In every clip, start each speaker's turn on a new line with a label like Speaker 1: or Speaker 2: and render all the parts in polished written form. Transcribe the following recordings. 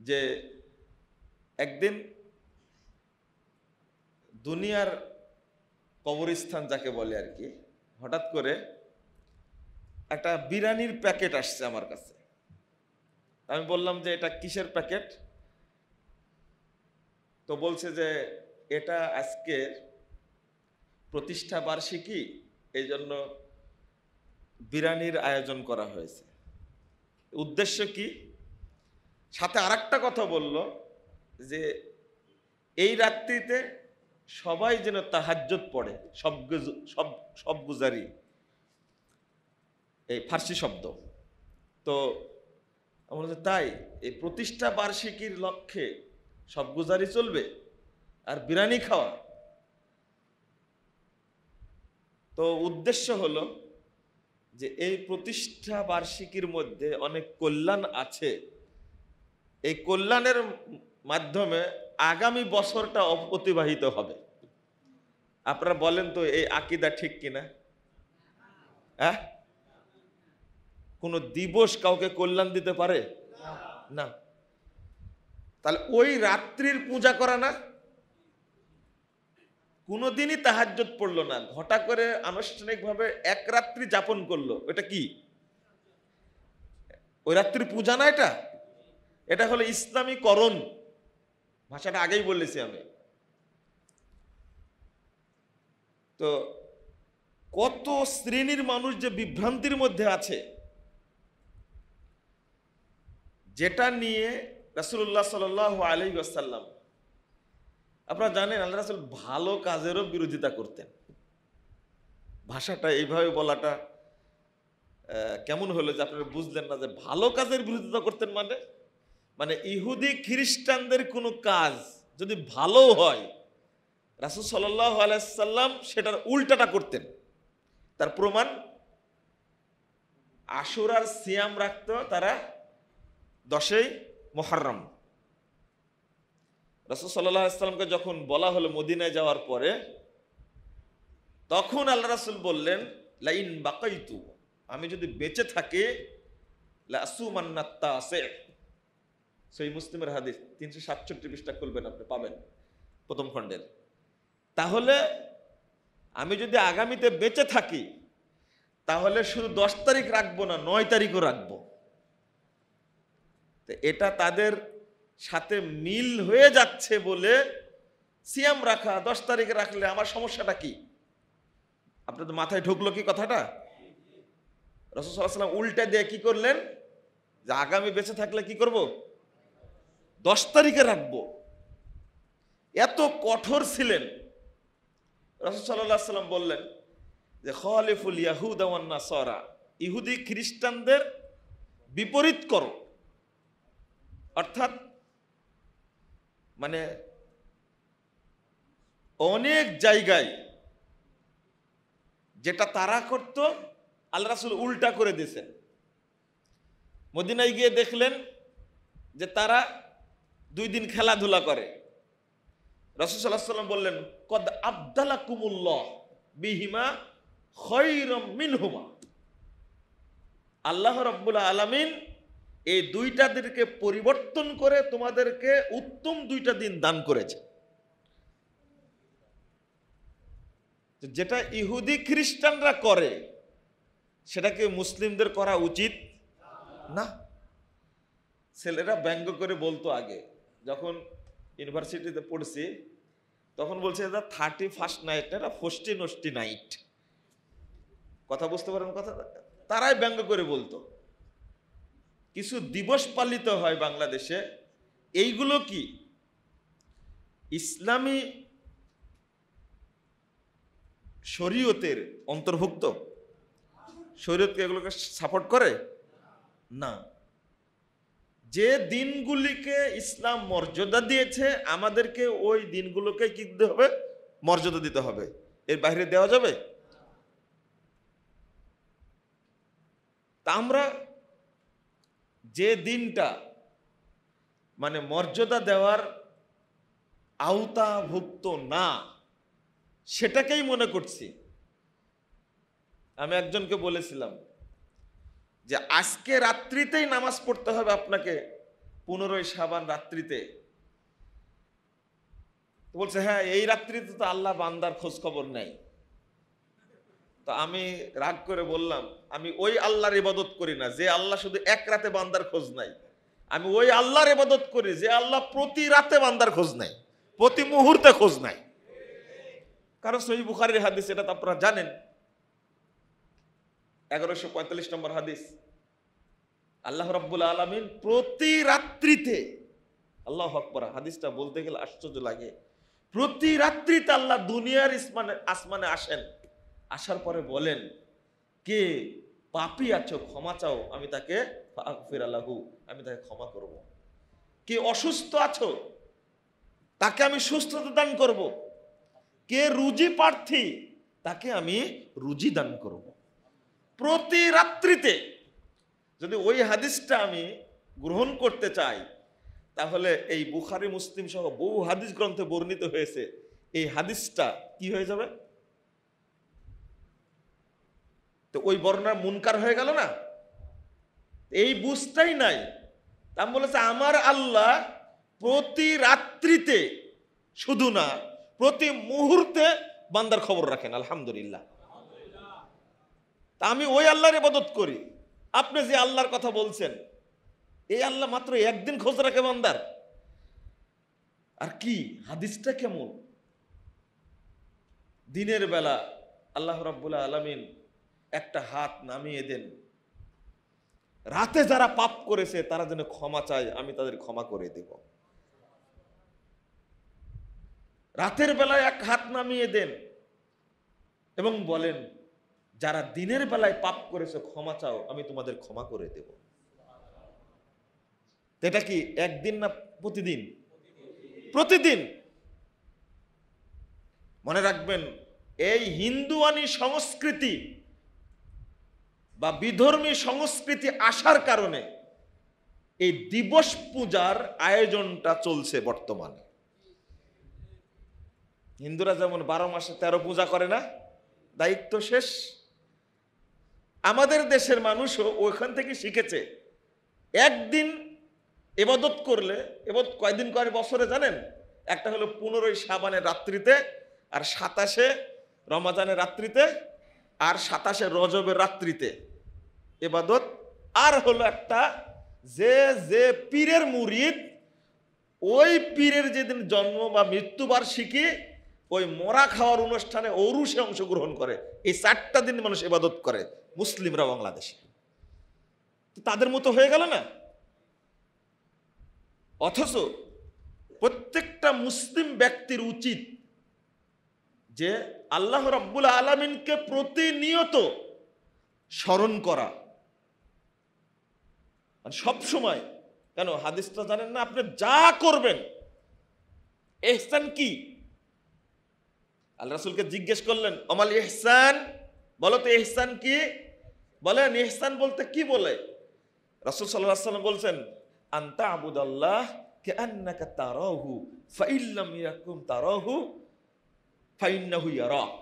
Speaker 1: যে একদিন দুনিয়ার কবরস্থান যাকে বলে আর কি, হঠাৎ করে একটা বিরিয়ানির প্যাকেট আসছে আমার কাছে। আমি বললাম যে এটা কিসের প্যাকেট? তো বলছে যে এটা আজকের প্রতিষ্ঠা বার্ষিকী, এই জন্য বিরিয়ানির আয়োজন করা হয়েছে। উদ্দেশ্য কি? সাথে আরেকটা কথা বলল যে এই রাত্রিতে সবাই যেন তাহাজ্জুদ পড়ে, সব গুজারি, এই ফার্সি শব্দ। তো আমরা তাই এই প্রতিষ্ঠা বার্ষিকীর লক্ষ্যে সব গুজারি চলবে আর বিরিয়ানি খাওয়া। তো উদ্দেশ্য হলো যে এই প্রতিষ্ঠা বার্ষিকীর মধ্যে অনেক কল্যাণ আছে, এই কল্যাণের মাধ্যমে আগামী বছরটা অতিবাহিত হবে। আপনারা বলেন তো এই আকীদা ঠিক কিনা? হ্যাঁ, কোন দিবস কাউকে কল্যাণ দিতে পারে না। তাহলে ওই রাত্রির পূজা করা না, কোনদিনই তাহাজ্জুদ পড়লো না, ঘটা করে আনুষ্ঠানিকভাবে এক রাত্রি যাপন করলো, এটা কি ওই রাত্রির পূজা না? এটা হলো ইসলামীকরণ। ভাষাটা আগেই বলেছি আমি। তো কত শ্রেণীর মানুষ যে বিভ্রান্তির মধ্যে আছে, যেটা নিয়ে রাসূলুল্লাহ সাল্লাল্লাহু আলাইহি ওয়াসাল্লাম, আপনারা জানেন আল্লাহ রাসূল ভালো কাজেরও বিরোধিতা করতেন। ভাষাটা এইভাবে বলাটা কেমন হলো যে আপনারা বুঝলেন না যে ভালো কাজের বিরোধিতা করতেন মানে ইহুদি খ্রিস্টানদের কোনো কাজ যদি ভালো হয়, রাসূল সাল্লাল্লাহু আলাইহি ওয়াসাল্লাম সেটার উল্টাটা করতেন। তার প্রমাণ, আশুরার সিয়াম রাখত তারা 10ই মুহররম। রাসূল সাল্লাল্লাহু আলাইহি ওয়াসাল্লামকে যখন বলা হলো মদিনায় যাওয়ার পরে, তখন আল্লাহ রাসূল বললেন লাইন বাকাইতু, আমি যদি বেঁচে থাকি লা আসুমান্নাত তাসি', সহিহ মুসলিমের হাদিস, 367 পৃষ্ঠা খুলবেন আপনি পাবেন প্রথম খণ্ডের। তাহলে আমি যদি আগামীতে বেঁচে থাকি তাহলে শুধু 10 তারিখ রাখবো না, 9 তারিখও রাখবো। এটা তাদের সাথে মিল হয়ে যাচ্ছে বলে সিয়াম রাখা, 10 তারিখে রাখলে আমার সমস্যাটা কি? আপনাদের মাথায় ঢুকলো কি কথাটা? রাসূল সাল্লাল্লাহু আলাইহি ওয়াসাল্লাম উল্টা দিয়ে কি করলেন, যে আগামী বেঁচে থাকলে কি করব, 10 তারিখে রাখবো। এত কঠোর ছিলেন। রাসূল সাল্লাল্লাহু আলাইহি ওয়াসাল্লাম বললেন যে খালিফুল ইয়াহুদা ওয়ান নাসারা, ইহুদি খ্রিস্টানদের বিপরীত করো। অর্থাৎ মানে অনেক জায়গায় যেটা তারা করত আল্লাহ রাসূল উল্টা করে দিয়েছেন। মদিনায় গিয়ে দেখলেন যে তারা 2 দিন খেলাধুলা করে। রাসূল সাল্লাল্লাহু আলাইহি ওয়াসাল্লাম বললেন কদ আবদালাকুমুল্লাহ বিহিমা খায়রাম মিনহুমা, আল্লাহ রাব্বুল আলামিন এই 2টা দিনকে পরিবর্তন করে তোমাদেরকে উত্তম 2টা দিন দান করেছে। যেটা ইহুদি খ্রিস্টানরা করে সেটাকে মুসলিমদের করা উচিত না। ছেলেরা ব্যঙ্গ করে বলতো আগে, যখন ইউনিভার্সিটিতে পড়ছি তখন বলছে এটা 31st নাইট, এটা ফষ্টি নষ্টি নাইট। কথা বুঝতে পারেন কথা? তারাই ব্যঙ্গ করে বলতো। কিছু দিবস পালিত হয় বাংলাদেশে, এইগুলো কি ইসলামী শরীয়তের অন্তর্ভুক্ত? শরীয়ত এগুলোকে সাপোর্ট করে না। যে দিনগুলিকে ইসলাম মর্যাদা দিয়েছে আমাদেরকে ওই দিনগুলোকে কি দিতে হবে, মর্যাদা দিতে হবে, এর বাইরে দেওয়া যাবে? তা আমরা যে দিনটা মানে মর্যাদা দেওয়ার আওতাভুক্ত না সেটাকেই মনে করছি। আমি একজনকে বলেছিলাম যে আজকে রাত্রিতেই নামাজ পড়তে হবে আপনাকে, 15ই শাবান রাত্রিতে। বলছে হ্যাঁ এই রাত্রিতে তো আল্লাহ বান্দার খোঁজ খবর নেই। তো আমি রাগ করে বললাম, আমি ওই আল্লাহর ইবাদত করি না যে আল্লাহ শুধু এক রাতে বান্দার খোঁজ নাই। আমি ওই আল্লাহর ইবাদত করি যে আল্লাহ প্রতি রাতে বান্দার খোঁজ নাই, প্রতি মুহূর্তে খোঁজ নাই। কারণ সহিহ বুখারীর হাদিস, এটা তো আপনারা জানেন, 1145 নম্বর হাদিস। আল্লাহ রাব্বুল আলামিন প্রতি রাত্রিতে, আল্লাহু আকবার, হাদিসটা বলতে গেলে আশ্চর্য লাগে, প্রতি রাত্রিতে আল্লাহ দুনিয়ার আসমানে আসেন। আসার পরে বলেন, কে পাপী আছো ক্ষমা চাও, আমি তাকে ফাগফির লাহু, আমি তাকে ক্ষমা করব। কে অসুস্থ আছো তাকে আমি সুস্থতা দান করব। কে রুজি প্রার্থী তাকে আমি রুজি দান করব। প্রতি রাত্রিতে। যদি ওই হাদিসটা আমি গ্রহণ করতে চাই, তাহলে এই বুখারী মুসলিম সহ বহু হাদিস গ্রন্থে বর্ণিত হয়েছে, এই হাদিসটা কি হয়ে যাবে? তো ওই বর্ণনা মুনকার হয়ে গেল না? এই বুঝটাই নাই। তা বলেছে আমার আল্লাহ প্রতি রাত্রিতে, শুধু না প্রতি মুহূর্তে বান্দার খবর রাখেন। আলহামদুলিল্লাহ। তা আমি ওই আল্লাহর ইবাদত করি। আপনি যে আল্লাহর কথা বলছেন, এই আল্লাহ মাত্র একদিন খোঁজ রাখে বান্দার। আর কি হাদিসটা কেমন! দিনের বেলা আল্লাহ রাব্বুল আলামিন একটা হাত নামিয়ে দেন, রাতে যারা পাপ করেছে তারা যেন ক্ষমা চায়, আমি তাদের ক্ষমা করে দেব। রাতের বেলায় এক হাত নামিয়ে দেন এবং বলেন, যারা দিনের বেলায় পাপ করেছে ক্ষমা চাও, আমি তোমাদের ক্ষমা করে দেব। এটা কি একদিন না প্রতিদিন? প্রতিদিন। মনে রাখবেন, এই হিন্দুয়ানি সংস্কৃতি বা বিধর্মী সংস্কৃতি আসার কারণে এই দিবস পূজার আয়োজনটা চলছে বর্তমানে। হিন্দুরা যেমন 12 মাসে 13 পূজা করে না, দায়িত্ব শেষ। আমাদের দেশের মানুষও ওইখান থেকে শিখেছে, একদিন ইবাদত করলে, ইবাদত কয়দিন করে বছরে জানেন? একটা হলো 15ই শাবানের রাত্রিতে, আর 27শে রমজানের রাত্রিতে, আর 27শে রজবের রাত্রিতে ইবাদত। আর হলো একটা, যে যে পীরের মুরিদ, ওই পীরের যেদিন জন্ম বা মৃত্যুবার্ষিকী, ওই মরা খাওয়ার অনুষ্ঠানে ঔরুসে অংশগ্রহণ করে। এই 4টা দিন মানুষ ইবাদত করে মুসলিমরা বাংলাদেশে। তাদের মতো হয়ে গেল না? অথচ প্রত্যেকটা মুসলিম ব্যক্তির উচিত যে আল্লাহ রাব্বুল আলামিনকে প্রতিনিয়ত স্মরণ করা, সব সময়। কেন হাদিসটা জানেন না? আপনি যা করবেন, ইহসান কি? আল্লাহ রাসূলকে জিজ্ঞেস করলেন, আমাল ইহসান, বলো তো ইহসান কি? বলেন ইহসান বলতে কি বলে? রাসূল সাল্লাল্লাহু আলাইহি ওয়াসাল্লাম বলছেন, আনতা আবুদাল্লাহ কাআন্নাকা তারাহু ফাইল্লাম ইয়াকুম তারাহু ফাইন্নাহু ইয়ারাক।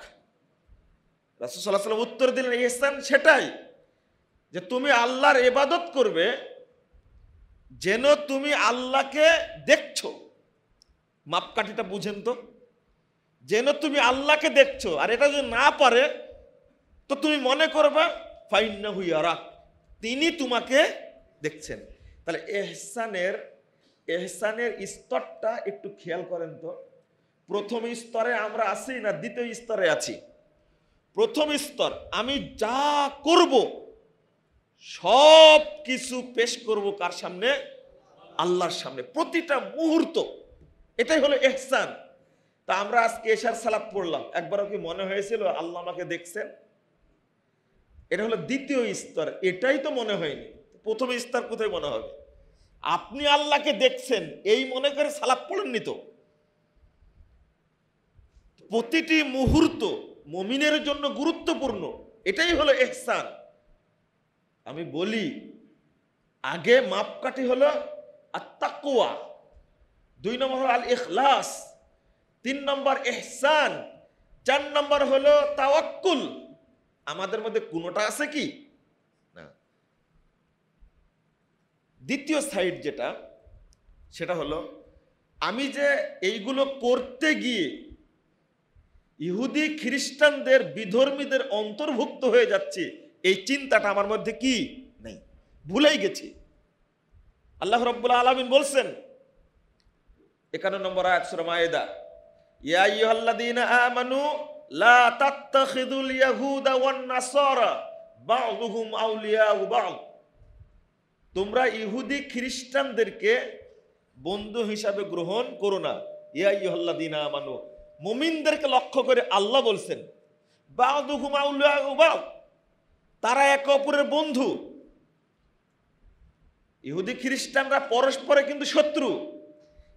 Speaker 1: রাসূল সাল্লাল্লাহু আলাইহি ওয়াসাল্লাম উত্তর দিলেন, ইহসান সেটাই যে তুমি আল্লাহর ইবাদত করবে যেন তুমি আল্লাহকে দেখছো। মাপকাঠিটা বুঝেন তো, যেন তুমি আল্লাহকে দেখছো। আর এটা যদি না পারে তো তুমি মনে করবে ফাইন্নাহু ইয়ারাক, তিনি তোমাকে দেখছেন। তাহলে ইহসানের স্তরটা একটু খেয়াল করেন তো। প্রথম স্তরে আমরা আছি না দ্বিতীয় স্তরে আছি? প্রথম স্তর, আমি যা করব সব কিছু পেশ করব কার সামনে? আল্লাহর সামনে, প্রতিটা মুহূর্ত। এটাই হলো ইহসান। তা আমরা আজকে এশার সালাত পড়লাম, একবারও কি মনে হয়েছিল আল্লাহ আমাকে দেখছেন? এটা হলো দ্বিতীয় স্তর, এটাই তো মনে হয়নি। প্রথম স্তর কোথায় মনে হবে? আপনি আল্লাহকে দেখছেন এই মনে করে সালাত পড়েননি তো। প্রতিটি মুহূর্ত মুমিনের জন্য গুরুত্বপূর্ণ, এটাই হলো ইহসান। আমি বলি, আগে মাপকাঠি হলো আত-তাকওয়া, 2 নম্বর হলো আল ইখলাস, 3 নম্বর ইহসান, 4 নম্বর হলো তাওয়াক্কুল। আমাদের মধ্যে কোনোটা আছে কি? না। দ্বিতীয় সাইড যেটা, সেটা হলো, আমি যে এইগুলো করতে গিয়ে ইহুদি খ্রিস্টানদের বিধর্মীদের অন্তর্ভুক্ত হয়ে যাচ্ছে, এই চিন্তাটা আমার মধ্যে কি নেই, ভুলেই গেছি। আল্লাহ রাব্বুল আলামিন বলছেন 51 নম্বর আয়াত সূরা মায়েদা, ইয়া আইয়ুহাল্লাযীনা আমানু লা তাত্তাখিযুল ইয়াহুদা ওয়ান নাসারা বা'দুহুম আউলিয়াউ বা'দ। তোমরা ইহুদি খ্রিস্টানদেরকে বন্ধু হিসাবে গ্রহণ করো না। ইয়া আইয়ুহাল্লাযীনা আমানু, মুমিনদেরকে লক্ষ্য করে আল্লাহ বলছেন, বা'দুহুম আউলিয়াউ বা'দ, তারা একে অপরের বন্ধু। ইহুদি খ্রিস্টানরা পরস্পরে কিন্তু শত্রু,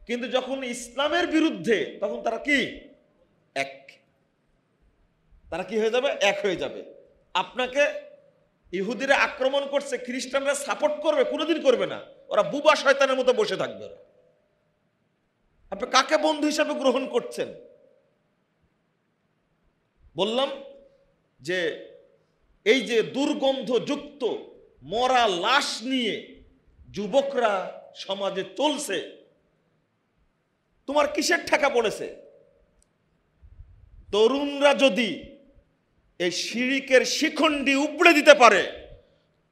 Speaker 1: কিন্তু যখন ইসলামের বিরুদ্ধে তখন তারা কি এক, তারা কি হয়ে যাবে, এক হয়ে যাবে। আপনাকে ইহুদিরা আক্রমণ করছে, খ্রিস্টানরা সাপোর্ট করবে? কোনোদিন করবে না, ওরা বুবা শয়তানের মতো বসে থাকবে। আপনি কাকে বন্ধু হিসাবে গ্রহণ করছেন? বললাম যে এই যে দুর্গন্ধযুক্ত মরা লাশ নিয়ে যুবকরা সমাজে চলছে, তোমার কিসের ঠেকা পড়েছে? তরুণরা যদি এই শিরকের শিখণ্ডি উপড়ে দিতে পারে,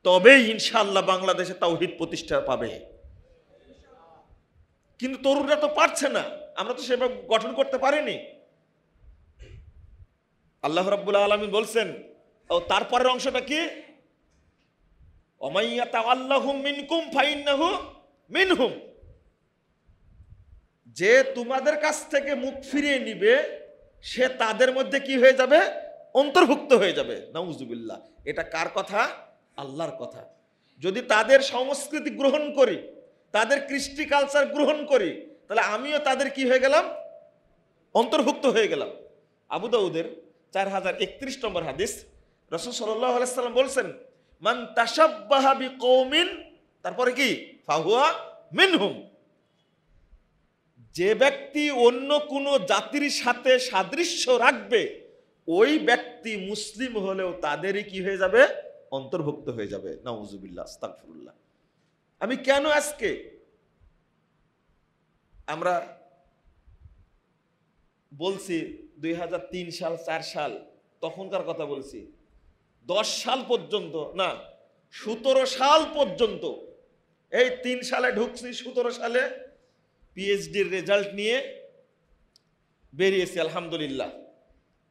Speaker 1: তবেই ইনশাআল্লাহ বাংলাদেশে তাওহীদ প্রতিষ্ঠা পাবে। কিন্তু তরুণরা তো পারছে না, আমরা তো সেভাবে গঠন করতে পারিনি। আল্লাহ রাব্বুল আলামিন বলছেন, ও তারপরের অংশটা কি, ওমাইয়া তাওয়াল্লাহুম মিনকুম ফাইন্নাহু মিনহুম, যে তোমাদের কাছ থেকে মুখ ফিরিয়ে নিবে সে তাদের মধ্যে কি হয়ে যাবে, অন্তর্ভুক্ত হয়ে যাবে। নাউজুবিল্লাহ। এটা কার কথা? আল্লাহর কথা। যদি তাদের সংস্কৃতি গ্রহণ করি, তাদের কৃষ্টি কালচার গ্রহণ করি, তাহলে আমিও তাদের কি হয়ে গেলাম, অন্তর্ভুক্ত হয়ে গেলাম। আবু দাউদের 4031 নম্বর হাদিস, রাসূল সাল্লাল্লাহু আলাইহি সাল্লাম বলছেন, মান তাশাব্বাহা বিকওমিন, তারপরে কি, ফাহুয়া মিনহুম। যে ব্যক্তি অন্য কোনো জাতির সাথে সাদৃশ্য রাখবে, ওই ব্যক্তি মুসলিম হলেও তাদেরই কি হয়ে যাবে, অন্তর্ভুক্ত হয়ে যাবে। নাউজুবিল্লাহ, আস্তাগফিরুল্লাহ। আমি কেন আজকে আমরা বলছি 2003 সাল 4 সাল তখনকার কথা বলছি, 10 সাল পর্যন্ত না, 17 সাল পর্যন্ত, এই 3 সালে ঢুকছি, 17 সালে পিএইচডির রেজাল্ট নিয়ে বেরিয়েছি আলহামদুলিল্লাহ।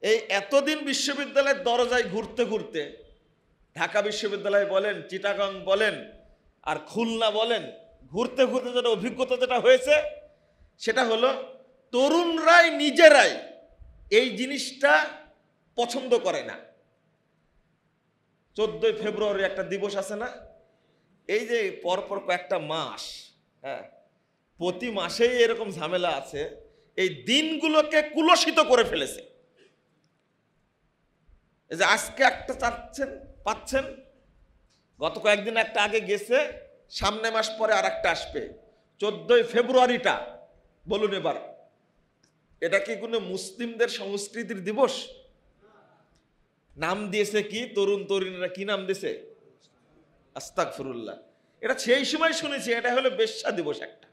Speaker 1: এই এতদিন বিশ্ববিদ্যালয়ের দরজায় ঘুরতে ঘুরতে, ঢাকা বিশ্ববিদ্যালয় বলেন, চিটাগাং বলেন, আর খুলনা বলেন, ঘুরতে ঘুরতে যেটা অভিজ্ঞতা যেটা হয়েছে, সেটা হলো তরুণরাই নিজেরাই এই জিনিসটা পছন্দ করে না। 14 ফেব্রুয়ারি একটা দিবস আছে না, এই যে পরপর কয়েকটা মাস, হ্যাঁ, প্রতি মাসেই এরকম ঝামেলা আছে, এই দিনগুলোকে কুলসিত করে ফেলেছে। এই যে আজকে একটা পাচ্ছেন, গত কয়েকদিন একটা আগে গেছে, সামনে মাস পরে আর একটা আসবে। 14 ফেব্রুয়ারিটা বলুন এবার, এটা কি কোনো মুসলিমদের সংস্কৃতির দিবস? নাম দিয়েছে কি, তরুণ তরুণীরা কি নাম দিয়েছে, আস্তাগফিরুল্লাহ। এটা সেই সময় শুনেছি এটা হলো বেশ্যা দিবস একটা।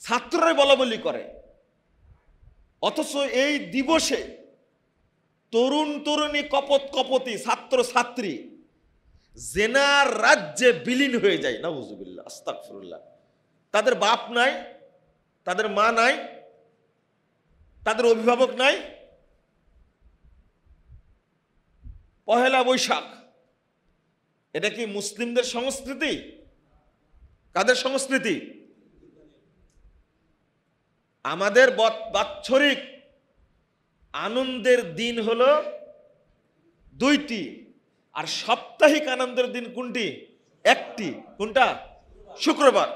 Speaker 1: ছাত্ররাই বলা বলি করে, অথচ এই দিবসে তরুণ তরুণী কপতি ছাত্র ছাত্রী জেনার রাজ্যে বিলীন হয়ে যায়। নাউজুবিল্লাহ, আস্তাগফিরুল্লাহ। তাদের বাপ নাই, তাদের মা নাই, তাদের অভিভাবক নাই। পহেলা বৈশাখ, এটা কি মুসলিমদের সংস্কৃতি? কাদের সংস্কৃতি? আমাদের বাৎসরিক আনন্দের দিন হলো 2টি, আর সাপ্তাহিক আনন্দের দিন কোনটি? একটি। কোনটা? শুক্রবার।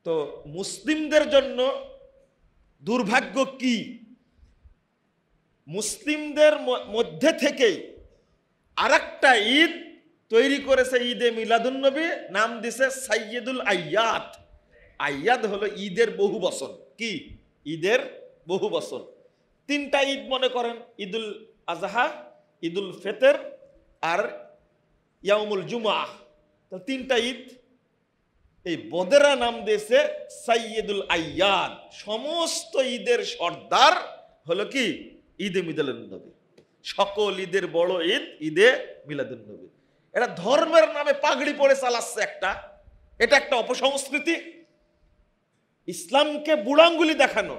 Speaker 1: তো মুসলিমদের জন্য দুর্ভাগ্য কি, মুসলিমদের মধ্যে থেকেই আরেকটা ঈদ তৈরি করেছে, ঈদে মিলাদুন্নবী, নাম দিছে সাইয়্যিদুল আইয়াদ। আইয়াদ হলো ঈদের বহু বচন। কি? ঈদের বহু বচন। 3টা ঈদ মনে করেন, ঈদুল আজহা, ঈদুল ফিতর আর ইয়াউমুল জুমআহ। তো 3টা ঈদ, এই বদেরা নাম দিয়েছে সাইয়্যিদুল আইয়াদ, সমস্ত ঈদের সর্দার হলো কি ঈদে মিলাদুন্নবী। সকল ঈদের বড় ঈদ ঈদে মিলাদুন্নবী। এটা ধর্মের নামে পাগড়ি পরে চালাচ্ছে একটা, এটা একটা অপসংস্কৃতি, ইসলামকে বুড়াঙ্গুলি দেখানো।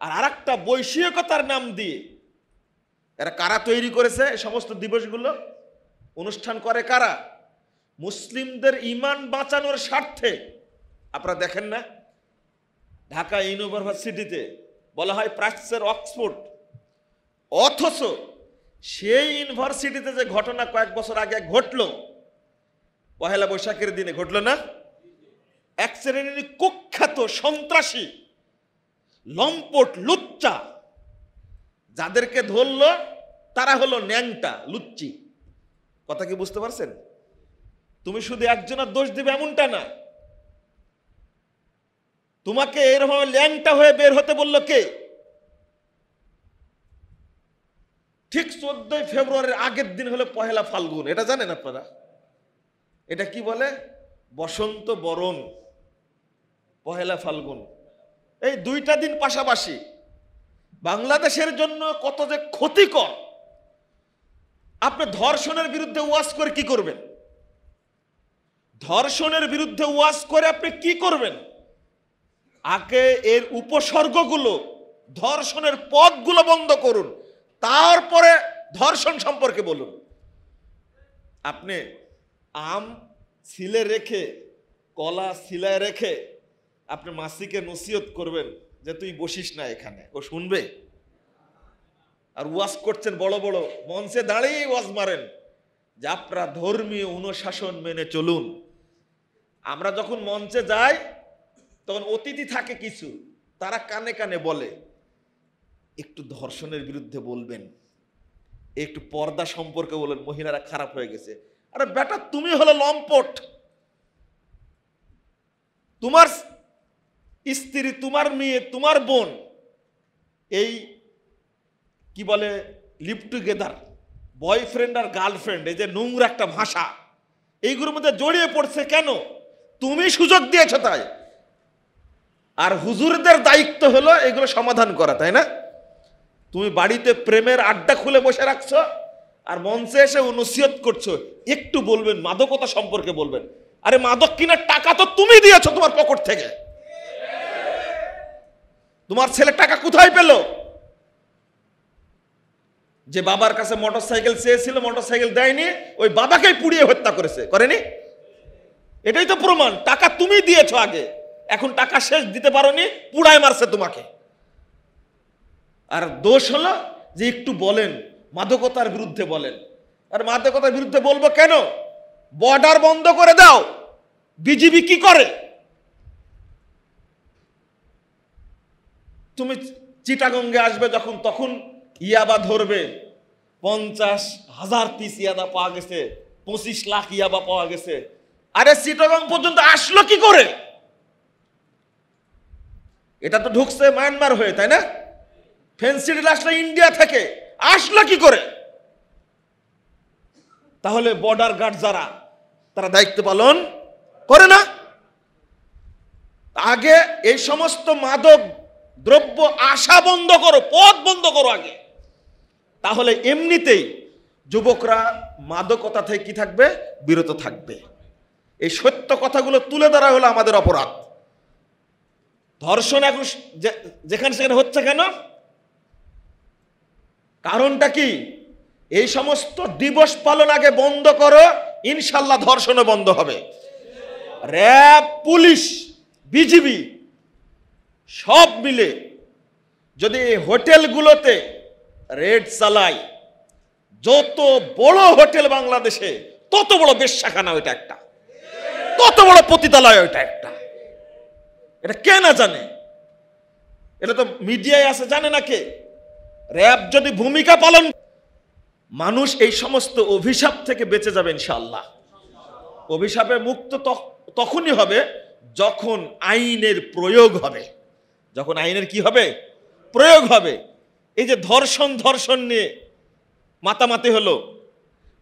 Speaker 1: আর আরেকটা বৈষয়িকতার নাম দিয়ে এরা কারা তৈরি করেছে এই সমস্ত দিবসগুলো, অনুষ্ঠান করে কারা? মুসলিমদের ঈমান বাঁচানোর স্বার্থে। আপনারা দেখেন না ঢাকা ইউনিভার্সিটিতে বলা হয় প্রাচ্যের অক্সফোর্ড, অথচ সেই ইউনিভার্সিটিতে যে ঘটনা কয়েক বছর আগে ঘটলো, পহেলা বৈশাখের দিনে ঘটলো না, এক শ্রেণীর কুখ্যাত সন্ত্রাসী লম্পট লুচ্চা যাদেরকে ধরলো তারা হলো ন্যাংটা লুচ্চি। কথা কি বুঝতে পারছেন? তুমি শুধু একজনের দোষ দিবে এমনটা না, তোমাকে এরকম ল্যাংটা হয়ে বের হতে বললো কে? ঠিক 14 ফেব্রুয়ারির আগের দিন হলো পহেলা ফাল্গুন, এটা জানেন আপনারা? এটা কি বলে? বসন্ত বরণ, পহেলা ফাল্গুন। এই দুইটা দিন পাশাপাশি বাংলাদেশের জন্য কত যে ক্ষতিকর। আপনি ধর্ষণের বিরুদ্ধে ওয়াজ করে কি করবেন? ধর্ষণের বিরুদ্ধে ওয়াজ করে আপনি কি করবেন? আগে এর উপসর্গগুলো, ধর্ষণের পথগুলো বন্ধ করুন, তারপরে ধর্ষণ সম্পর্কে বলুন। আপনি আম ছিলে রেখে, কলা ছিলায় রেখে আপনি মাসিকে নসিহত করবেন যে তুই বসিস না এখানে, ও শুনবে? আর ওয়াজ করছেন বড় বড় মঞ্চে দাঁড়িয়ে ওয়াজ মারেন যে আপনারা ধর্মীয় অনুশাসন মেনে চলুন। আমরা যখন মঞ্চে যাই তখন অতিথি থাকে কিছু, তারা কানে কানে বলে একটু ধর্ষণের বিরুদ্ধে বলবেন, একটু পর্দা সম্পর্কে বলেন, মহিলারা খারাপ হয়ে গেছে। আরে বেটা, তুমি হলো লম্পট, তোমার স্ত্রী, তোমার মেয়ে, তোমার বোন এই কি বলে লিভ টুগেদার, বয়ফ্রেন্ড আর গার্লফ্রেন্ড, এই যে নোংরা একটা ভাষা, এইগুলোর মধ্যে জড়িয়ে পড়ছে কেন? তুমি সুযোগ দিয়েছো তাই। আর হুজুরদের দায়িত্ব হলো এগুলো সমাধান করা, তাই না? তুমি বাড়িতে প্রেমের আড্ডা খুলে বসে রাখছো আর মঞ্চে এসে নসিহত করছো, একটু বলবেন মাদকতা সম্পর্কে বলবেন। আরে মাদক কিনার টাকা তো তুমি দিয়েছো তোমার পকেট থেকে, তোমার ছেলে টাকা কোথায় পেল? যে বাবার কাছে মোটরসাইকেল চেয়েছিল, মোটরসাইকেল দেয়নি, ওই বাবাকেই পুড়িয়ে হত্যা করেছে, করেনি? এটাই তো প্রমাণ, টাকা তুমি দিয়েছো আগে, এখন টাকা শেষ, দিতে পারোনি, পুড়ায় মারছে তোমাকে। আর দোষ হলো যে একটু বলেন মাদকতার বিরুদ্ধে বলেন। আর মাদকতার বিরুদ্ধে বলবো কেন? বর্ডার বন্ধ করে দাও। বিজিবি কি করে? তুমি চিটাগঙ্গে আসবে যখন, তখন ইয়াবা ধরবে, 50,000 পিস ইয়াবা পাওয়া গেছে, 25 লাখ ইয়াবা পাওয়া গেছে। আরে চিটাগং পর্যন্ত আসলো কি করে? এটা তো ঢুকছে মায়ানমার হয়ে, তাই না? ফেন্সিডিল আসলে ইন্ডিয়া থেকে, আসলো কি করে? তাহলে বর্ডার গার্ড যারা, তারা দায়িত্ব পালন করে না। আগে এই সমস্ত মাদক দ্রব্য আসা বন্ধ করো, পথ বন্ধ করো আগে, তাহলে এমনিতেই যুবকরা মাদকতা থেকে কি থাকবে? বিরত থাকবে। এই সত্য কথাগুলো তুলে ধরা হলো আমাদের অপরাধ। ধর্ষণ এখন যেখানে সেখানে হচ্ছে কেন? কারণটা কি? এই সমস্ত দিবস পালন আগে বন্ধ করো, ইনশাল্লাহ ধর্ষণও বন্ধ হবে। র্যাব, পুলিশ, বিজিবি সব মিলে যদি হোটেলগুলোতে রেড চালায়, যত বড় হোটেল বাংলাদেশে তত বড় বেশ্যাখানা ওইটা একটা, তত বড় পতিতালয় ওইটা একটা। এটা কে না জানে? এটা তো মিডিয়ায় আছে, জানে না কে? র্যাব যদি ভূমিকা পালন, মানুষ এই সমস্ত অভিশাপ থেকে বেঁচে যাবে ইনশাআল্লাহ। অভিশাপে মুক্ত তখনই হবে যখন আইনের প্রয়োগ হবে। যখন আইনের কি হবে? প্রয়োগ হবে। এই যে ধর্ষণ নিয়ে মাতামাতি হলো,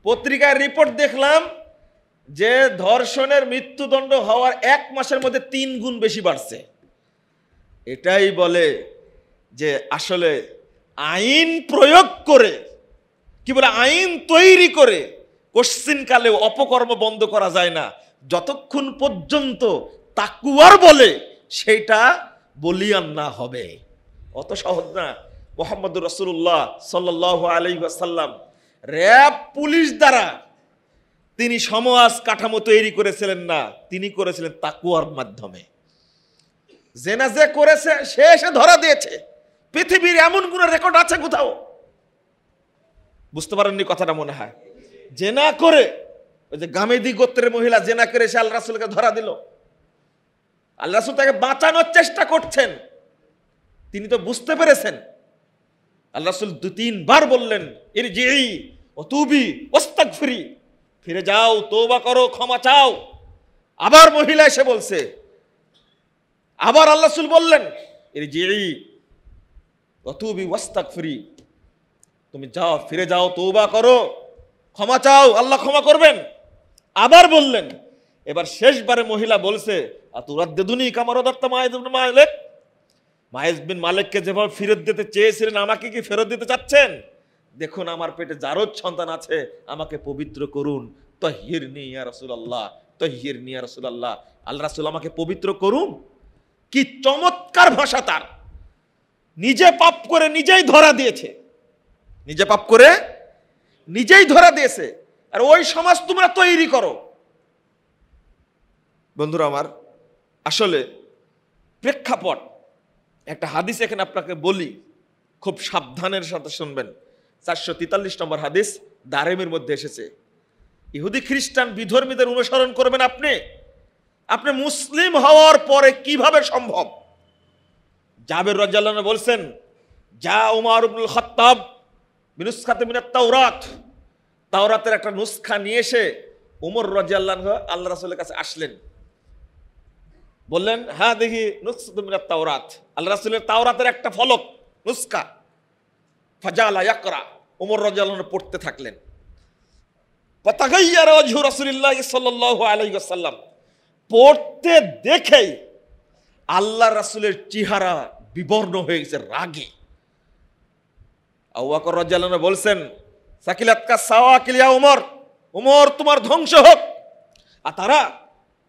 Speaker 1: পত্রিকায় রিপোর্ট দেখলাম, যে ধর্ষণের মৃত্যুদণ্ড হওয়ার 1 মাসের মধ্যে 3 গুণ বেশি বাড়ছে। এটাই বলে যে আসলে আইন প্রয়োগ করে, কি বলে, আইন তৈরি করে কোশ্চিনকালে অপকর্ম বন্ধ করা যায় না যতক্ষণ পর্যন্ত তাকওয়ার বলে সেটা বলিয়ান না হবে। অত সহজ না। মুহাম্মদুর রাসূলুল্লাহ সাল্লাল্লাহু আলাইহি ওয়াসাল্লাম র‍্যাব পুলিশ দ্বারা তিনি সমাজ কাঠামো তৈরি করেছিলেন না, তিনি করেছিলেন তাকওয়ার মাধ্যমে। জেনা যে করেছে সে এসে ধরা দিয়েছে। পৃথিবীর এমন কোন রেকর্ড আছে কোথাও? বুঝতে পারেননি কথাটা মনে হয়। জেনা করে, ওই যে গামেদি গোত্রের মহিলা জেনা করে সে আল্লাহ রাসূলকে ধরা দিল। আল্লাহ রাসূল তাকে বাঁচানোর চেষ্টা করছেন, তিনি তো বুঝতে পেরেছেন। আল্লাহ রাসূল 2-3 বার বললেন, ইরজিই ওয়া তুবি ওয়াস্তাগফিরি, ফিরে যাও, তওবা করো, ক্ষমা চাও। আবার মহিলা এসে বলছে, আবার আল্লাহ রাসূল বললেন, ইরজিই ওয়া তুবি ওয়াস্তাগফিরি, তুমি যাও, ফিরে যাও, তওবা করো, ক্ষমা চাও, আল্লাহ ক্ষমা করবেন। আবার বললেন। এবার শেষবারে মহিলা বলছে, আতুরাদ্দুনি কামা রাদাত্তা মাইজ ইবনে মালিক, মাইজ বিন মালিককে যেভাবে ফেরত দিতে চেয়েছিলেন আমাকে কি ফেরত দিতে চাচ্ছেন? দেখুন আমার পেটে জারজ সন্তান আছে, আমাকে পবিত্র করুন। তাহহিরনি ইয়া রাসূলুল্লাহ, তাহহিরনি ইয়া রাসূলুল্লাহ, আল্লাহ রাসূল আমাকে পবিত্র করুন। কি চমৎকার ভাষা তার! নিজে পাপ করে নিজেই ধরা দিয়েছে, নিজে পাপ করে নিজেই ধরা দিয়েছে, আর ওই সমাজ তোমরা তৈরি করো। বন্ধুরা আমার, আসলে প্রেক্ষাপট, একটা হাদিস এখানে আপনাকে বলি, খুব সাবধানের সাথে শুনবেন। 443 নম্বর হাদিস, দারেমির মধ্যে এসেছে। ইহুদি খ্রিস্টান বিধর্মীদের অনুসরণ করবেন আপনি? আপনি মুসলিম হওয়ার পরে কিভাবে সম্ভব? জাবের রাদিয়াল্লাহু আনহু বলছেন, যা উমর ইবনুল খাত্তাব বিনুসখাতে মিনাত তাওরাত, তাওরাতের একটা নুসখা নিয়ে এসে উমর রাদিয়াল্লাহু আনহু আল্লাহ রাসূলের কাছে আসলেন, বললেন, হ্যাঁ দেখি নুসখাতে মিনাত তাওরাত, আল্লাহ রাসূলের তাওরাতের একটা ফলক, নুসখা। ফাজালা ইয়াকরা, উমর রাদিয়াল্লাহু আনহু পড়তে থাকলেন। ফাতাগায়্যারা ওয়াজহু রাসূলিল্লাহ সাল্লাল্লাহু আলাইহি ওয়াসাল্লাম, পড়তে দেখেই আল্লাহ রাসূলের চেহারা বিবর্ণ হয়ে গেছে রাগে। আবু বকর রাদিয়াল্লাহু আনহু বলছেন, সাকিলাতকা সাওয়াকিল ইয়া উমর, উমর তোমার ধ্বংস হোক। আতারা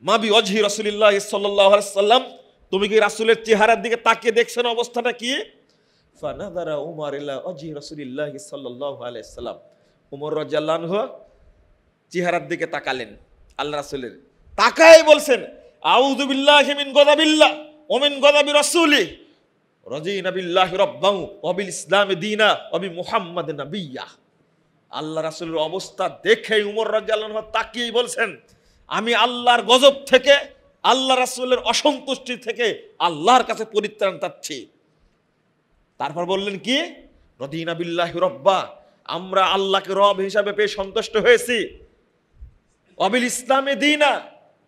Speaker 1: মাবি ওয়াজহি রাসূলিল্লাহ সাল্লাল্লাহু আলাইহি ওয়াসাল্লাম, তুমি কি রাসূলের চেহারার দিকে তাকিয়ে দেখছেন অবস্থাটা কি? ফানাযারা উমর ইলা ওয়াজহি রাসূলিল্লাহ সাল্লাল্লাহু আলাইহি ওয়াসাল্লাম, উমর রাদিয়াল্লাহু আনহু চেহারার দিকে তাকালেন আল্লাহ রাসূলের, তাকায় বলছেন, আউযু বিল্লাহি মিন গাযাবিল্লাহ ওয়া মিন গাযাবি রাসূলি, রাযিনা বিল্লাহি রাব্বাহু ওয়া বিল ইসলামি দীনা ওয়া বি মুহাম্মাদিন নাবিয়্যা। আল্লাহ রাসূলের অবস্থা দেখে উমর রাদিয়াল্লাহু আনহু তাকিয়েই বলছেন, আমি আল্লাহর গজব থেকে, আল্লাহ রাসূলের অসন্তুষ্টি থেকে আল্লাহর কাছে পরিত্রাণ চাচ্ছি। তারপর বললেন কি? রাযিনা বিল্লাহি রাব্বা, আমরা আল্লাহকে রব হিসাবে পেয়ে সন্তুষ্ট হয়েছি। ওয়া বিল ইসলামি দীনা,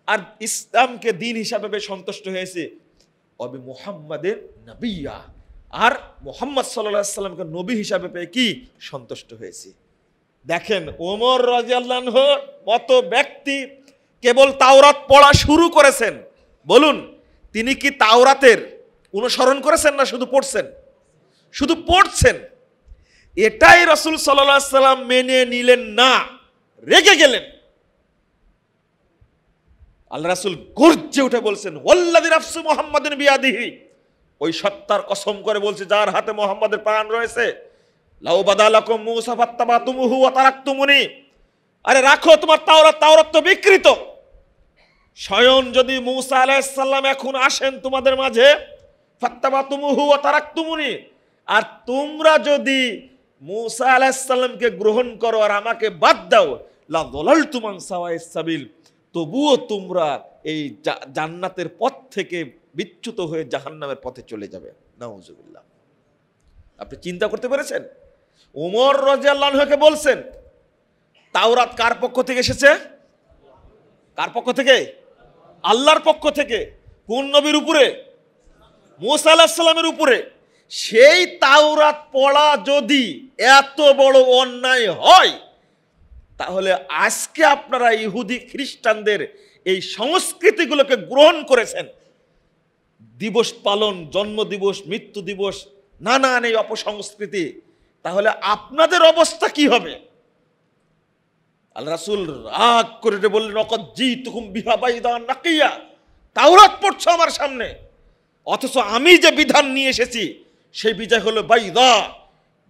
Speaker 1: আর ইসলামকে দিন হিসাবে পেয়ে সন্তুষ্ট হয়েছি। ওয়া বি মুহাম্মাদিন নাবিয়্যা, আর মুহাম্মদ সাল্লাল্লাহু আলাইহি ওয়াসাল্লামকে নবী হিসাবে পেয়ে কি সন্তুষ্ট হয়েছি। দেখেন, ওমর রাদিয়াল্লাহু আনহুর মতো ব্যক্তি কেবল তাওরাত পড়া শুরু করেছেন, বলুন তিনি কি তাওরাতের অনুসরণ করেছেন না শুধু পড়ছেন? শুধু পড়ছেন। এটাই রাসূল সাল্লাল্লাহু আলাইহি ওয়াসাল্লাম মেনে নিলেন না, রেগে গেলেন। আল্লাহ রাসূল গর্জে উঠে বলছেন, ওয়াল্লাযী নাফসু মুহাম্মাদিন বিয়াদিহি, ওই সত্তার কসম করে বলছে যার হাতে মুহাম্মাদের প্রাণ রয়েছে, লাউ বাদালাকুম মূসা ফাত্তাবাতুমুহু ওয়া তারাকতুমুনি, আরে রাখো তোমার তাওরাত, তাওরাত তো বিকৃত। স্বয়ং যদি মূসা আলাইহিস সালাম এখন আসেন তোমাদের মাঝে, ফাত্তাবাতুমুহু ওয়া তারাকতুমুনি, আর তোমরা যদি মূসা আলাইহিস সালামকে গ্রহণ করো আর আমাকে বাদ দাও, লা যালালতুম আন সাওয়াইস সাবিল, তবুও তোমরা এই জান্নাতের পথ থেকে বিচ্যুত হয়ে জাহান্নামের পথে চলে যাবে। নাউজুবিল্লাহ। আপনি চিন্তা করতে পেরেছেন? ওমর রাদিয়াল্লাহু আনহুকে বলছেন, তাওরাত কার পক্ষ থেকে এসেছে? কার পক্ষ থেকে? আল্লাহর পক্ষ থেকে। কোন নবীর উপরে? মূসা আলাইহিস সালামের উপরে। সেই তাওরাত পড়া যদি এত বড় অন্যায় হয়, তাহলে আজকে আপনারা ইহুদি খ্রিস্টানদের এই সংস্কৃতিগুলোকে গ্রহণ করেছেন, দিবস পালন, জন্ম দিবস, মৃত্যু দিবস, নানান এই অপসংস্কৃতি, তাহলে আপনাদের অবস্থা কি হবে? আল্লাহ রাসূল রাগ করে বললেন, অকদ জিতুকুম বিহা বাইদান নাকিয়া, তাওরাত পড়ছো আমার সামনে, অথচ আমি যে বিধান নিয়ে এসেছি সেই বিধান হলো বাইদা,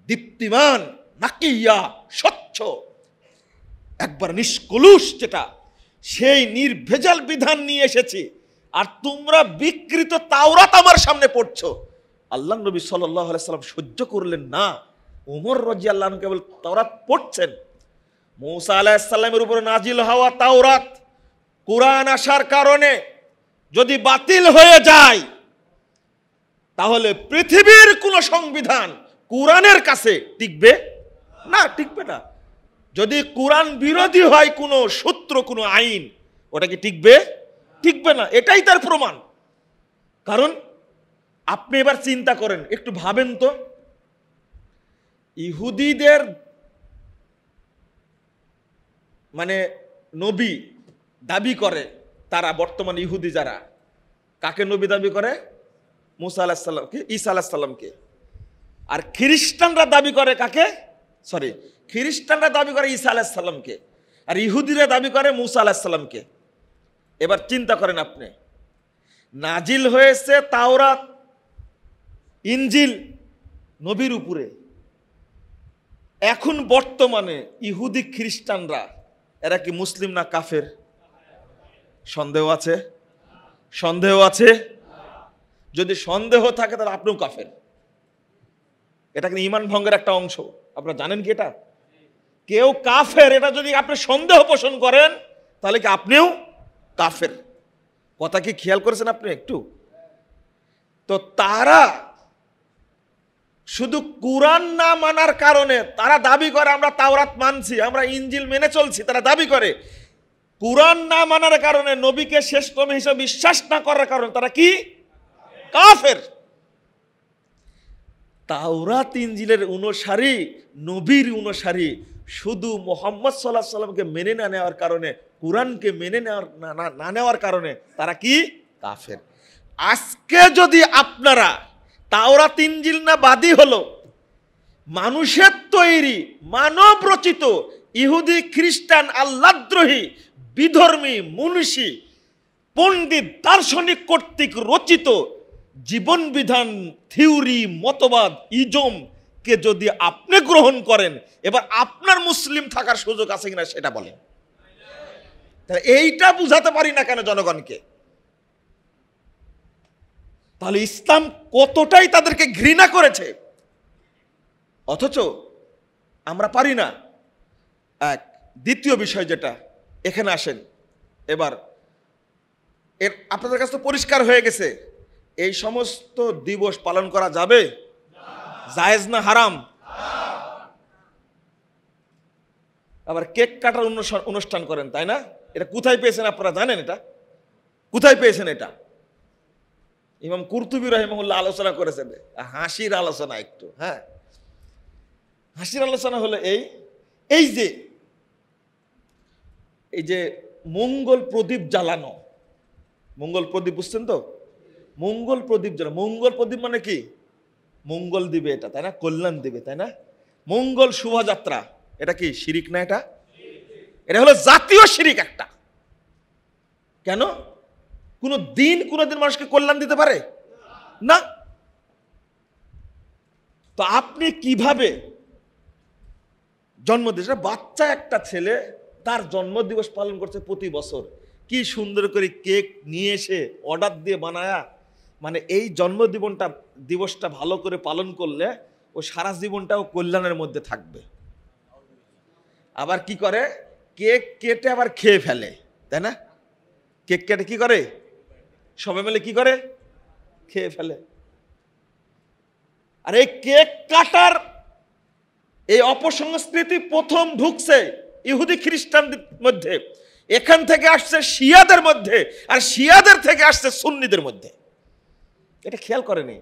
Speaker 1: দীপ্তিমান, নাকিয়া, স্বচ্ছ, একবার নিষ্কলুষ, যেটা সেই নির্ভেজাল বিধান নিয়ে এসেছি, আর তোমরা বিকৃত তাওরাত আমার সামনে পড়ছো। আল্লাহ নবী সাল্লাল্লাহু আলাইহি সাল্লাম সহ্য করলেন না। ওমর রাদিয়াল্লাহু আনহু কেবল তাওরাত পড়ছেন। মূসা আলাইহিস সালামের উপরে নাজিল হওয়া তাওরাত কুরআন আসার কারণে যদি বাতিল হয়ে যায়, তাহলে পৃথিবীর কোন সংবিধান কুরআনের কাছে টিকবে না, টিকবে না। যদি কুরআন বিরোধী হয় কোন সূত্র, কোন আইন, ওটা কি টিকবে? টিকবে না। এটাই তার প্রমাণ। কারণ আপনি এবার চিন্তা করেন, একটু ভাবেন তো, ইহুদিদের মানে নবী দাবি করে তারা, বর্তমান ইহুদি যারা, কাকে নবী দাবি করে? মুসা আলাইহিস সালামকে, ঈসা আলাইহিস সালামকে। আর খ্রিস্টানরা দাবি করে কাকে? খ্রিস্টানরা দাবি করে ঈসা আলাইহিস সালামকে, আর ইহুদিরা দাবি করে মুসা আলাইহিস সালামকে। এবার চিন্তা করেন আপনি, নাজিল হয়েছে তাওরাত, ইনজিল নবীর উপরে, এখন বর্তমানে ইহুদি খ্রিস্টানরা এরা কি মুসলিম না কাফের? সন্দেহ আছে? সন্দেহ আছে? যদি সন্দেহ থাকে তাহলে আপনিও কাফের। এটা কিন্তু ঈমান ভঙ্গের একটা অংশ, আপনারা জানেন কি এটা? কেউ কাফের, এটা যদি আপনি সন্দেহ পোষণ করেন তাহলে কি আপনিও কাফের। কথা কি খেয়াল করেছেন আপনি একটু? তো তারা শুধু কুরআন না মানার কারণে তারা দাবি করে আমরা তাওরাত মানছি, আমরা ইনজিল মেনে চলছি, তারা দাবি করে। কুরআন না মানার কারণে, নবীকে শেষ নবী হিসেবে বিশ্বাস না করার কারণে তারা কি? কাফের। তাওরাত ইনজিলের অনুসারী, নবীর অনুসারী, শুধু মুহাম্মদ সাল্লাল্লাহু আলাইহি সাল্লামকে মেনে না নেওয়ার কারণে, কুরআনকে মেনে না নেওয়ার কারণে তারা কি? কাফের। আজকে যদি আপনারা তাওরাত ইনজিল না বাদী হলো, মানুষের তৈরি, মানব রচিত, ইহুদি খ্রিস্টান, আল্লাহদ্রোহী, বিধর্মী, মুনশি, পণ্ডিত, দার্শনিক কর্তৃক রচিত জীবন বিধান, থিওরি, মতবাদ, ইজম কে যদি আপনি গ্রহণ করেন, এবার আপনার মুসলিম থাকার সুযোগ আছে কিনা সেটা বলেন। তাহলে এইটা বুঝাতে পারি না কেন জনগণকে? তাহলে ইসলাম কতটাই তাদেরকে ঘৃণা করেছে, অথচ আমরা পারি না। এক, দ্বিতীয় বিষয় যেটা, এখানে আসেন এবার, এর আপনাদের কাছে তো পরিষ্কার হয়ে গেছে, এই সমস্ত দিবস পালন করা যাবে? জায়েজ না হারাম? আবার কেক কাটার অনুষ্ঠান করেন, তাই না? এটা কোথায় পেয়েছেন আপনারা জানেন? এটা কোথায় পেয়েছেন? এটা ইমাম কুরতুবী রাহিমাহুল্লাহ আলোচনা করেছেন, হাসির আলোচনা একটু। হ্যাঁ, হাসির আলোচনা হলো এই যে মঙ্গল প্রদীপ জ্বালানো, মঙ্গল প্রদীপ বুঝছেন তো? মঙ্গল প্রদীপ জ্বালানো, মঙ্গল প্রদীপ মানে কি? মঙ্গল দিবে এটা, তাই না? কল্যাণ দিবে, তাই না? মঙ্গল শোভাযাত্রা, এটা কি শিরিক না? এটা হলো জাতীয় শিরিক একটা। কেন? কোনদিন মানুষকে কল্যাণ দিতে পারে না। তো আপনি কিভাবে জন্মদিবস, বাচ্চা একটা ছেলে তার জন্মদিবস পালন করছে প্রতি বছর, কি সুন্দর করে কেক নিয়ে এসে অর্ডার দিয়ে বানায়া, মানে এই দিবসটা ভালো করে পালন করলে ও সারা জীবনটাও কল্যাণের মধ্যে থাকবে। আবার কি করে? কেক কেটে আবার খেয়ে ফেলে, তাই না? কেক কেটে কি করে? সবাই মিলে কি করে? খেয়ে ফেলে। আর এই কেক কাটার এই অপসংস্কৃতি প্রথম ঢুকছে ইহুদি খ্রিস্টানদের মধ্যে, এখান থেকে আসছে শিয়াদের মধ্যে, আর শিয়াদের থেকে আসছে সুন্নিদের মধ্যে। এটা খেয়াল করেনি?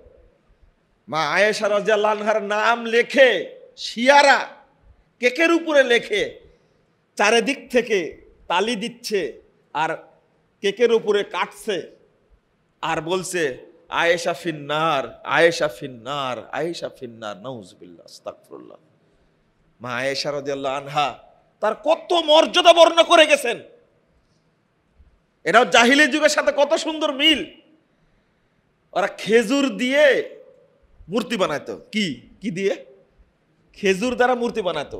Speaker 1: মা আয়েশা রাদিয়াল্লাহু আনহার নাম লেখে শিয়ারা কেকের উপরে লেখে, চারিদিক থেকে তালি দিচ্ছে আর কেকের উপরে কাটছে আর বলছে আয়েশা ফিন্নার, আয়েশা ফিন্নার, আয়েশা ফিন্নার, নাউজুবিল্লাহ, আস্তাগফিরুল্লাহ। মা আয়েশা রাদিয়াল্লাহু আনহা তার কত মর্যাদা বর্ণনা করে গেছেন। এটাও জাহিলি যুগের সাথে কত সুন্দর মিল। ওরা খেজুর দিয়ে মূর্তি বানাইতো। কি কি দিয়ে? খেজুর দ্বারা মূর্তি বানাতো,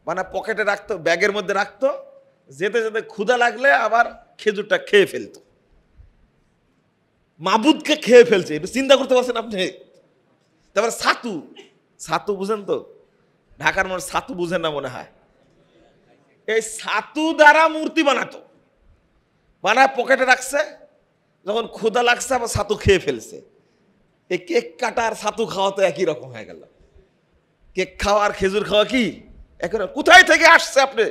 Speaker 1: মানে পকেটে রাখতো, ব্যাগের মধ্যে রাখতো, যেতে যেতে ক্ষুধা লাগলে আবার খেজুরটা খেয়ে ফেলতো। মাবুদকে খেয়ে ফেলছে, একটু চিন্তা করতে পারছেন আপনি? তারপর ছাতু, ছাতু বুঝেন তো? ঢাকার মানুষ ছাতু বুঝেন না মনে হয়। এই ছাতু দ্বারা মূর্তি বানাতো, বানায় পকেটে রাখছে, যখন ক্ষুধা লাগছে আবার ছাতু খেয়ে ফেলছে। এই কেক কাটা আর ছাতু খাওয়া তো একই রকম হয়ে গেল। কেক খাওয়া আর খেজুর খাওয়া কি এখন? কোথায় থেকে আসছে আপনি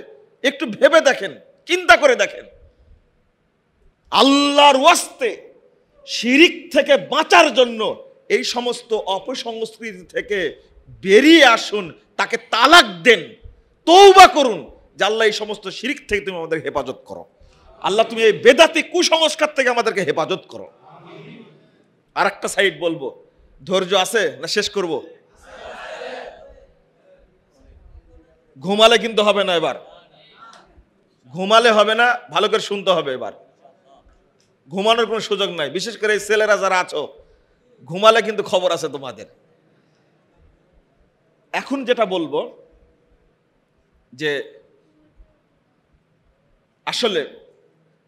Speaker 1: একটু ভেবে দেখেন, চিন্তা করে দেখেন। আল্লাহর ওয়াস্তে শিরিক থেকে বাঁচার জন্য এই সমস্ত অপসংস্কৃতি থেকে বেরিয়ে আসুন, তাকে তালাক দেন, তওবা করুন যে আল্লাহ এই সমস্ত শিরিক থেকে তুমি আমাদের হেফাজত করো। আল্লাহ তুমি এই বেদাতি কুসংস্কার থেকে আমাদেরকে হেফাজত করো। আর একটা সাইড বলবো, ধৈর্য আছে না শেষ করব? ঘুমালে কিন্তু হবে না, এবার ঘুমালে হবে না, ভালো করে শুনতে হবে। এবার ঘুমানোর কোনো সুযোগ নাই, বিশেষ করে এই ছেলেরা যারা আছো, ঘুমালে কিন্তু খবর আছে তোমাদের। এখন যেটা বলবো যে আসলে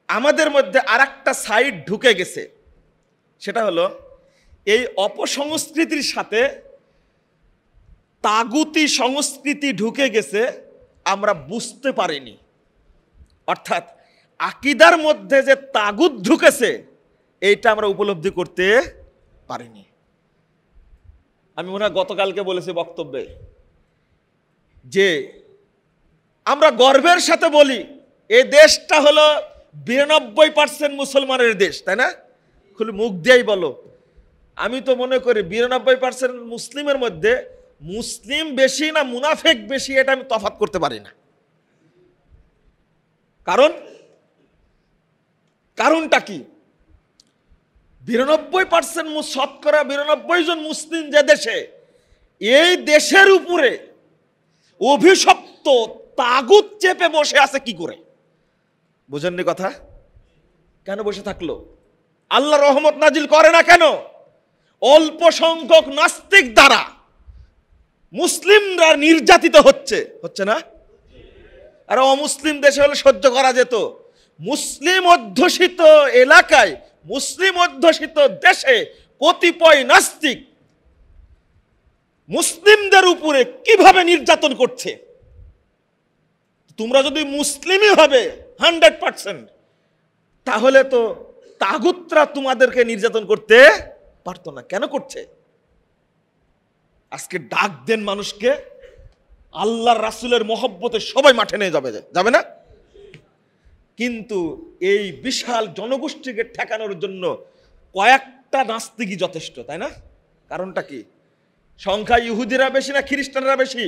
Speaker 1: আমাদের মধ্যে আর একটা সাইড ঢুকে গেছে, সেটা হলো এই অপসংস্কৃতির সাথে তাগুতি সংস্কৃতি ঢুকে গেছে, আমরা বুঝতে পারিনি। অর্থাৎ আকীদার মধ্যে যে তাগুত ঢুকেছে এইটা আমরা উপলব্ধি করতে পারিনি। আমি মনে হয় গতকালকে বলেছি বক্তব্যে যে আমরা গর্বের সাথে বলি এই দেশটা হলো 92% মুসলমানের দেশ, তাই না? খুলে মুখ দিয়েই বলো। আমি তো মনে করি 92% মুসলিমের মধ্যে মুসলিম বেশি না মুনাফেক বেশি এটা আমি তফাৎ করতে পারি না। কারণটা কি? 92% শতকরা 92 জন মুসলিম যে দেশে, এই দেশের উপরে অভিশপ্ত তাগুত চেপে বসে আছে কি করে? বুঝেননি কথা? কেন বসে থাকলো? আল্লাহ রহমত নাজিল করে না কেন? অল্প সংখ্যক নাস্তিক দ্বারা মুসলিমরা নির্যাতিত হচ্ছে না? আর অমুসলিম দেশে হলে সহ্য করা যেত। মুসলিম অধ্যুষিত এলাকায়, মুসলিম অধ্যুষিত দেশে কতিপয় নাস্তিক মুসলিমদের উপরে কিভাবে নির্যাতন করছে। তোমরা যদি মুসলিমই হবে 100%, তাহলে তো তাগুতরা তোমাদেরকে নির্যাতন করতে পারতো না। কেন করছে? আজকে ডাক দেন মানুষকে, আল্লাহর রাসূলের মহব্বতে সবাই মাঠে নিয়ে যাবে না? কিন্তু এই বিশাল জনগোষ্ঠীকে ঠেকানোর জন্য কয়েকটা নাস্তিকই যথেষ্ট, তাই না? কারণটা কি? সংখ্যা ইহুদিরা বেশি না খ্রিস্টানরা বেশি?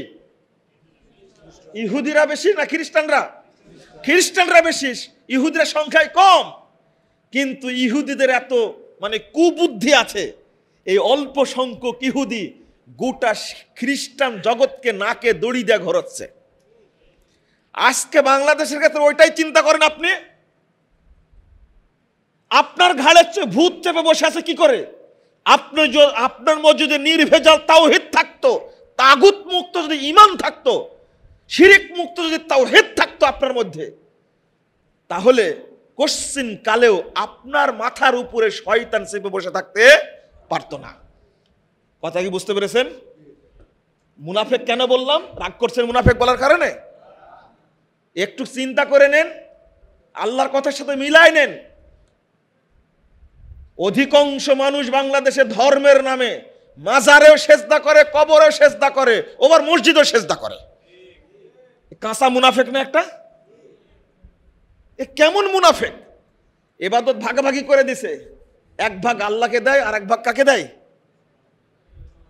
Speaker 1: ইহুদিরা বেশি না খ্রিস্টানরা? খ্রিস্টানরা বেশি, ইহুদিরা সংখ্যায় কম। কিন্তু ইহুদিদের এত কুবুদ্ধি আছে, এই অল্প সংখ্যক ইহুদি গোটা খ্রিস্টান জগৎকে নাকে দড়ি দিয়ে ঘোরাচ্ছে। আজকে বাংলাদেশের ক্ষেত্রে ওইটাই চিন্তা করেন আপনি। আপনার ঘাড়ে ভূত চেপে বসে আছে কি করে? আপনার মধ্যে যদি নির্ভেজাল তাওহীদ থাকতো, তাগুত মুক্ত যদি ঈমান থাকতো, শিরিক মুক্ত যদি তাওহীদ থাকতো আপনার মধ্যে, তাহলে কোশ্চিন কালেও আপনার মাথার উপরে শয়তান চেপে বসে থাকতে পারতো না। কথা কি বুঝতে পেরেছেন? মুনাফেক কেন বললাম? রাগ করছেন মুনাফেক বলার কারণে? একটু চিন্তা করে নেন, আল্লাহর কথার সাথে মিলাই নেন। অধিকাংশ মানুষ বাংলাদেশে ধর্মের নামে মাজারেও সেজদা করে, কবরেও সেজদা করে, ওবার মসজিদেও সেজদা করে। কাঁচা মুনাফেক না একটা? এ কেমন মুনাফেক? ইবাদত ভাগাভাগি করে দিছে, এক ভাগ আল্লাহকে দেয় আর এক ভাগ কাকে দেয়?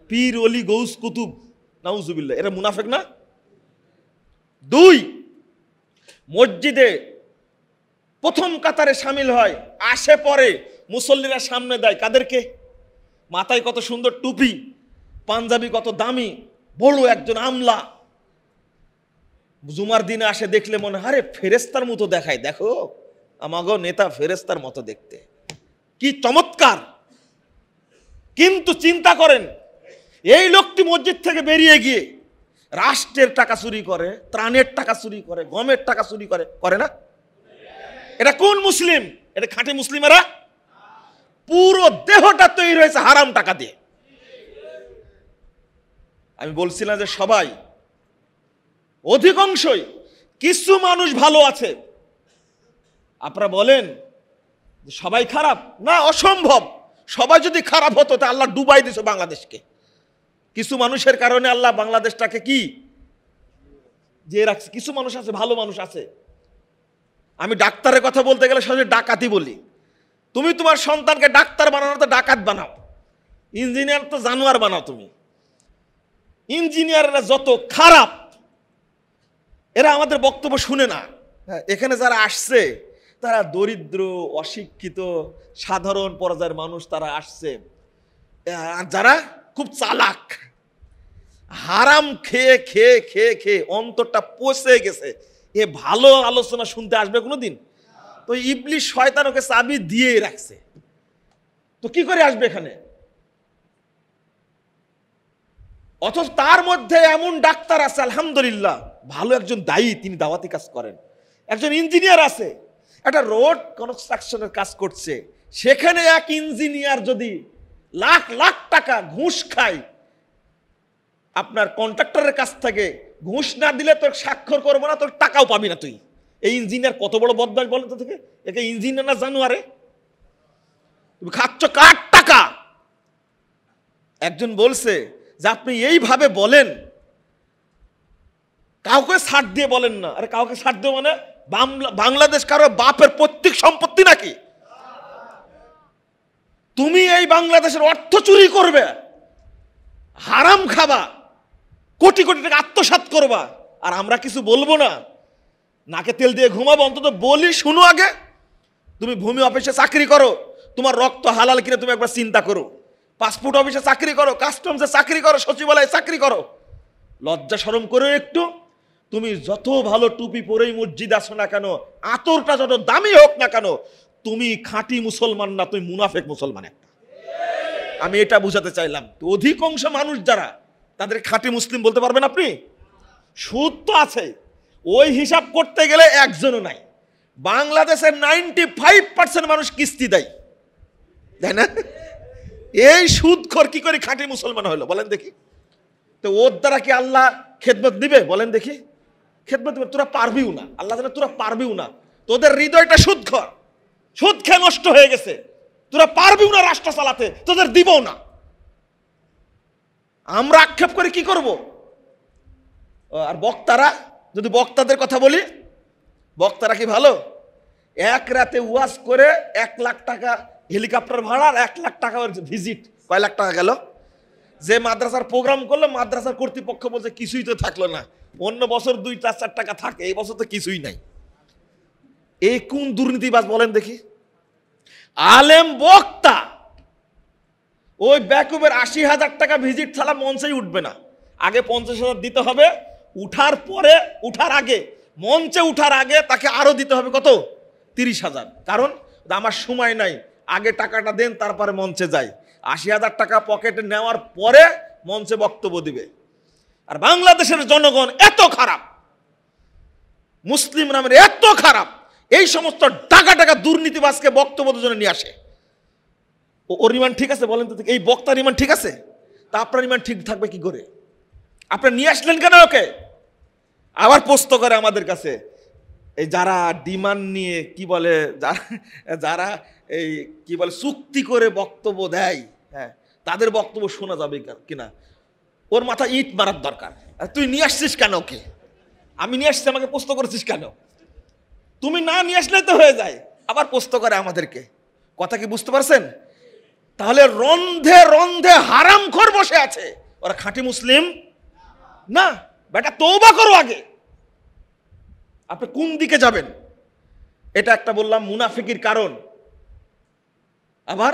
Speaker 1: পীর, ওলি, গৌস, কুতুব, নাউজুবিল্লাহ। এরা মুনাফেক না? দুই, মসজিদে প্রথম কাতারে সামিল হয়, আসে পরে মুসল্লিরা সামনে দেয় কাদেরকে? মাথায় কত সুন্দর টুপি, পাঞ্জাবি কত দামি, বড় একজন আমলা। জুমার দিনে আসে দেখলে মনে হয় আরে ফেরেস্তার মতো দেখায়, দেখো আমাগো নেতা ফেরেস্তার মতো দেখতে, কি চমৎকার। কিন্তু চিন্তা করেন, এই লোকটি মসজিদ থেকে বেরিয়ে গিয়ে রাষ্ট্রের টাকা চুরি করে, ত্রাণের টাকা চুরি করে, গমের টাকা চুরি করে, করে না? এটা কোন মুসলিম? এটা খাঁটি মুসলিমেরা? পুরো দেহটা তৈরি হয়েছে হারাম টাকা দিয়ে। আমি বলছিলাম যে সবাই, অধিকাংশই, কিছু মানুষ ভালো আছে। আপনারা বলেন সবাই খারাপ না? অসম্ভব। সবাই যদি খারাপ হতো তা আল্লাহ ডুবাই দিত বাংলাদেশকে। কিছু মানুষের কারণে আল্লাহ বাংলাদেশটাকে কি যে রাখছে। কিছু মানুষ আছে, ভালো মানুষ আছে। আমি ডাক্তারের কথা বলতে গেলে সহজে ডাকাতি বলি। তুমি তোমার সন্তানকে ডাক্তার বানানো তো ডাকাত বানাও, ইঞ্জিনিয়ার তো জানোয়ার বানাও। তুমি ইঞ্জিনিয়াররা যত খারাপ, এরা আমাদের বক্তব্য শুনে না। এখানে যারা আসছে তারা দরিদ্র, অশিক্ষিত, সাধারণ পর্যায়ের মানুষ, তারা আসছে। আর যারা খুব চালাক, হারাম খেয়ে খেয়ে খেয়ে খেয়ে অন্তরটা পচে গেছে, এ ভালো আলোচনা শুনতে আসবে কোনোদিন? তো ইবলিশ শয়তান ওকে চাবি দিয়ে রাখছে, তো কি করে আসবে এখানে? অথচ তার মধ্যে এমন ডাক্তার আছে আলহামদুলিল্লাহ, ভালো একজন দায়ী, তিনি দাওয়াতি কাজ করেন। একজন ইঞ্জিনিয়ার আছে, একটা রোড কনস্ট্রাকশনের কাজ করছে, সেখানে এক ইঞ্জিনিয়ার যদি লাখ লাখ টাকা ঘুষ খায় আপনার কন্ট্রাক্টরের কাছ থেকে, ঘুষ না দিলে তোর স্বাক্ষর করবো না, তোর টাকাও পাবি না তুই। এই ইঞ্জিনিয়ার কত বড় বদমাশ বলেন তো থেকে? একে ইঞ্জিনিয়ার না জানুয়ারে? তুমি খাচ্ছ কার টাকা? একজন বলছে যে আপনি এইভাবে বলেন, কাউকে ছাড় দিয়ে বলেন না। আরে কাউকে ছাড় দিয়ে মানে বাংলাদেশ কারো বাপের পৈতৃক সম্পত্তি নাকি? তুমি এই বাংলাদেশের অর্থ চুরি করবে, হারাম খাবা, কোটি কোটি টাকা আত্মসাৎ করবা, আর আমরা কিছু বলবো না? নাকে তেল দিয়ে ঘুমাবো? অন্তত বলি শুনো আগে। তুমি ভূমি অফিসে চাকরি করো, তোমার রক্ত হালাল কিনা তুমি একবার চিন্তা করো। পাসপোর্ট অফিসে চাকরি করো, কাস্টমসে চাকরি করো, সচিবালয়ে চাকরি করো, লজ্জা শরম করো একটু। তুমি যত ভালো টুপি পরেই মসজিদ আসো না কেন, আতরটা যত দামি হোক না কেন, তুমি খাঁটি মুসলমান না, তুমি মুনাফেক মুসলমান একটা। আমি এটা বুঝাতে চাইলাম। তো অধিকাংশ মানুষ যারা, তাদের খাঁটি মুসলিম বলতে পারবেন আপনি? সুদ তো আছে, ওই হিসাব করতে গেলে একজনও নাই। বাংলাদেশের 95% মানুষ কিস্তি দেয়, তাই না? এই সুদখোর কি করে খাঁটি মুসলমান হলো বলেন দেখি? তো ওর দ্বারা কি আল্লাহ খেদমত দিবে বলেন দেখি? খেদমত দিবে? তোরা পারবিও না, আল্লাহ জানে তোরা পারবিও না। তোদের হৃদয়টা সুদখোর, সুদ খেয়ে নষ্ট হয়ে গেছে, তোরা পারবিও না রাষ্ট্র চালাতে, তোদের দিবও না। আমরা আক্ষেপ করে কি করব? আর বক্তারা, যদি বক্তাদের কথা বলি, বক্তারা কি ভালো? এক রাতে ওয়াজ করে 1 লাখ টাকা হেলিকপ্টার ভাড়া, 1 লাখ টাকা ভিজিট, কয় লাখ টাকা গেল? যে মাদ্রাসার প্রোগ্রাম করলো, মাদ্রাসার কর্তৃপক্ষ বলছে কিছুই তো থাকলো না। অন্য বছর 2-4 টাকা থাকে, এই বছর তো কিছুই নাই। এই কোন দুর্নীতিবাজ বলেন দেখি? আলেম বক্তা ওই ব্যাকুবের 80,000 টাকা ভিজিট ছাড়া মঞ্চেই উঠবে না। আগে 50,000 দিতে হবে, উঠার পরে, উঠার আগে, মঞ্চে উঠার আগে তাকে আরো দিতে হবে কত? 30,000। কারণ আমার সময় নাই, আগে টাকাটা দেন তারপরে মঞ্চে যাই। 80,000 টাকা পকেটে নেওয়ার পরে মঞ্চে বক্তব্য দিবে। আর বাংলাদেশের জনগণ এত খারাপ, মুসলিম নামের এত খারাপ, এই সমস্ত টাকা টাকা দুর্নীতিবাজকে বক্তব্যের জন্য নিয়ে আসে। ওর ইমান ঠিক আছে বলেন তো? এই বক্তার ইমান ঠিক আছে? তা আপনার ইমান ঠিক থাকবে কি করে? আপনি নিয়ে আসলেন কেন ওকে? আবার প্রশ্ন করে আমাদের কাছে, এই যারা ডিমান্ড নিয়ে কি বলে, যারা এই কি বলে চুক্তি করে বক্তব্য দেয়, হ্যাঁ, তাদের বক্তব্য শোনা যাবে কিনা? ওর মাথা ইট মারার দরকার। তুই নিয়ে আসছিস কেন ওকে? আমি নিয়ে আসছি, আমাকে প্রশ্ন করেছিস কেন? তুমি না নিয়ে আসলে তো হয়ে যায়, আবার প্রশ্ন করে আমাদেরকে। কথা কি বুঝতে পারছেন? তাহলে রন্ধে রন্ধে হারামখোর বসে আছে, ওরা খাঁটি মুসলিম না। বেটা তওবা করো আগে। আপনি কোন দিকে যাবেন? এটা একটা বললাম মুনাফিকির কারণ। আবার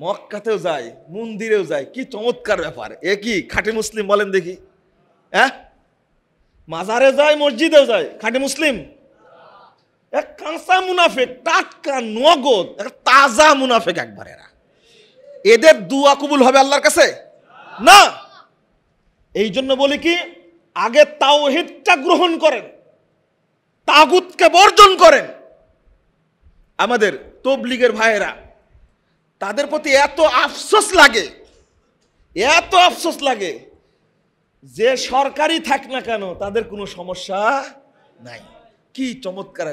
Speaker 1: মক্কাতেও যায়, মন্দিরেও যায়, কি চমৎকার ব্যাপার! এ কি খাঁটি মুসলিম বলেন দেখি? হ্যাঁ, মাজারে যায়, মসজিদেও যায়, খাঁটি মুসলিম? এক কাঁচা মুনাফিক, টাটকা নগদ তাজা মুনাফিক একবারে। এদের দুয়া কবুল হবে আল্লাহর কাছে না। এই জন্য বলি কি, আগে তাওহীদটা গ্রহণ করেন, তাগুতকে বর্জন করেন। আমাদের তবলিগের ভাইয়েরা, তাদের প্রতি এত আফসোস লাগে, এত আফসোস লাগে যে সরকারি থাক না কেন তাদের কোনো সমস্যা নাই। কি চমৎকার!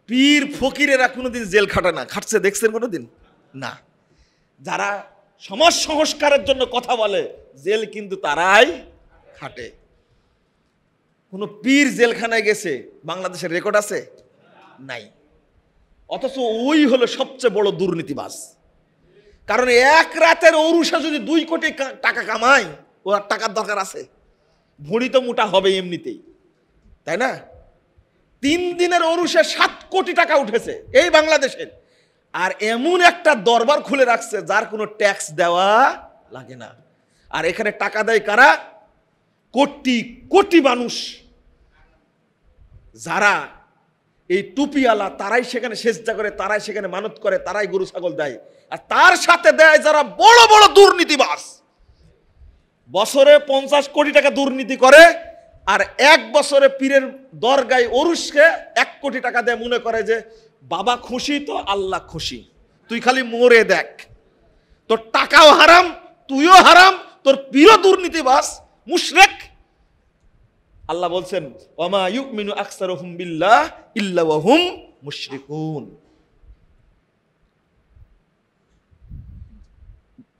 Speaker 1: পীর ফকিরেরা কোনোদিন জেল খাটে না, খাটছে দেখছেন কোনোদিন? না। যারা সমাজ সংস্কারের জন্য কথা বলে, জেল কিন্তু তারাই খাটে। কোন পীর জেলখানায় গেছে বাংলাদেশের রেকর্ড আছে? নাই। অথচ ওই হলো সবচেয়ে বড় দুর্নীতিবাজ। কারণ এক রাতের ওরুসা যদি 2 কোটি টাকা কামায়, ও আর টাকার দরকার আছে? ভুঁড়ি তো মোটা হবে এমনিতেই, তাই না? 3 দিনের ওরুসে 7 কোটি টাকা উঠেছে এই বাংলাদেশের। আর এমন একটা দরবার খুলে রাখছে যার কোনো ট্যাক্স দেওয়া লাগে না। আর এখানে টাকা দেয় কারা? কোটি কোটি মানুষ, যারা এই টুপিওয়ালা, তারাই সেখানে সেজদা করে, তারাই সেখানে মানত করে, তারাই গরু ছাগল দেয়। আর তার সাথে দেয় যারা বড় বড় দুর্নীতিবাজ। বছরে 50 কোটি টাকা দুর্নীতি করে, আর 1 বছরে পীরের দরগায় ওরুসকে 1 কোটি টাকা দেয়, মনে করে যে বাবা খুশি তো আল্লাহ খুশি, তুই খালি মরে দেখ। তোর টাকাও হারাম, তুইও হারাম, তোর পীরও দুর্নীতিবাজ, মুশরিক। আল্লাহ বলছেন, ওয়ামা ইউমিনু আকসারুহুম বিল্লাহ ইল্লা ওয়া হুম মুশরিকুন।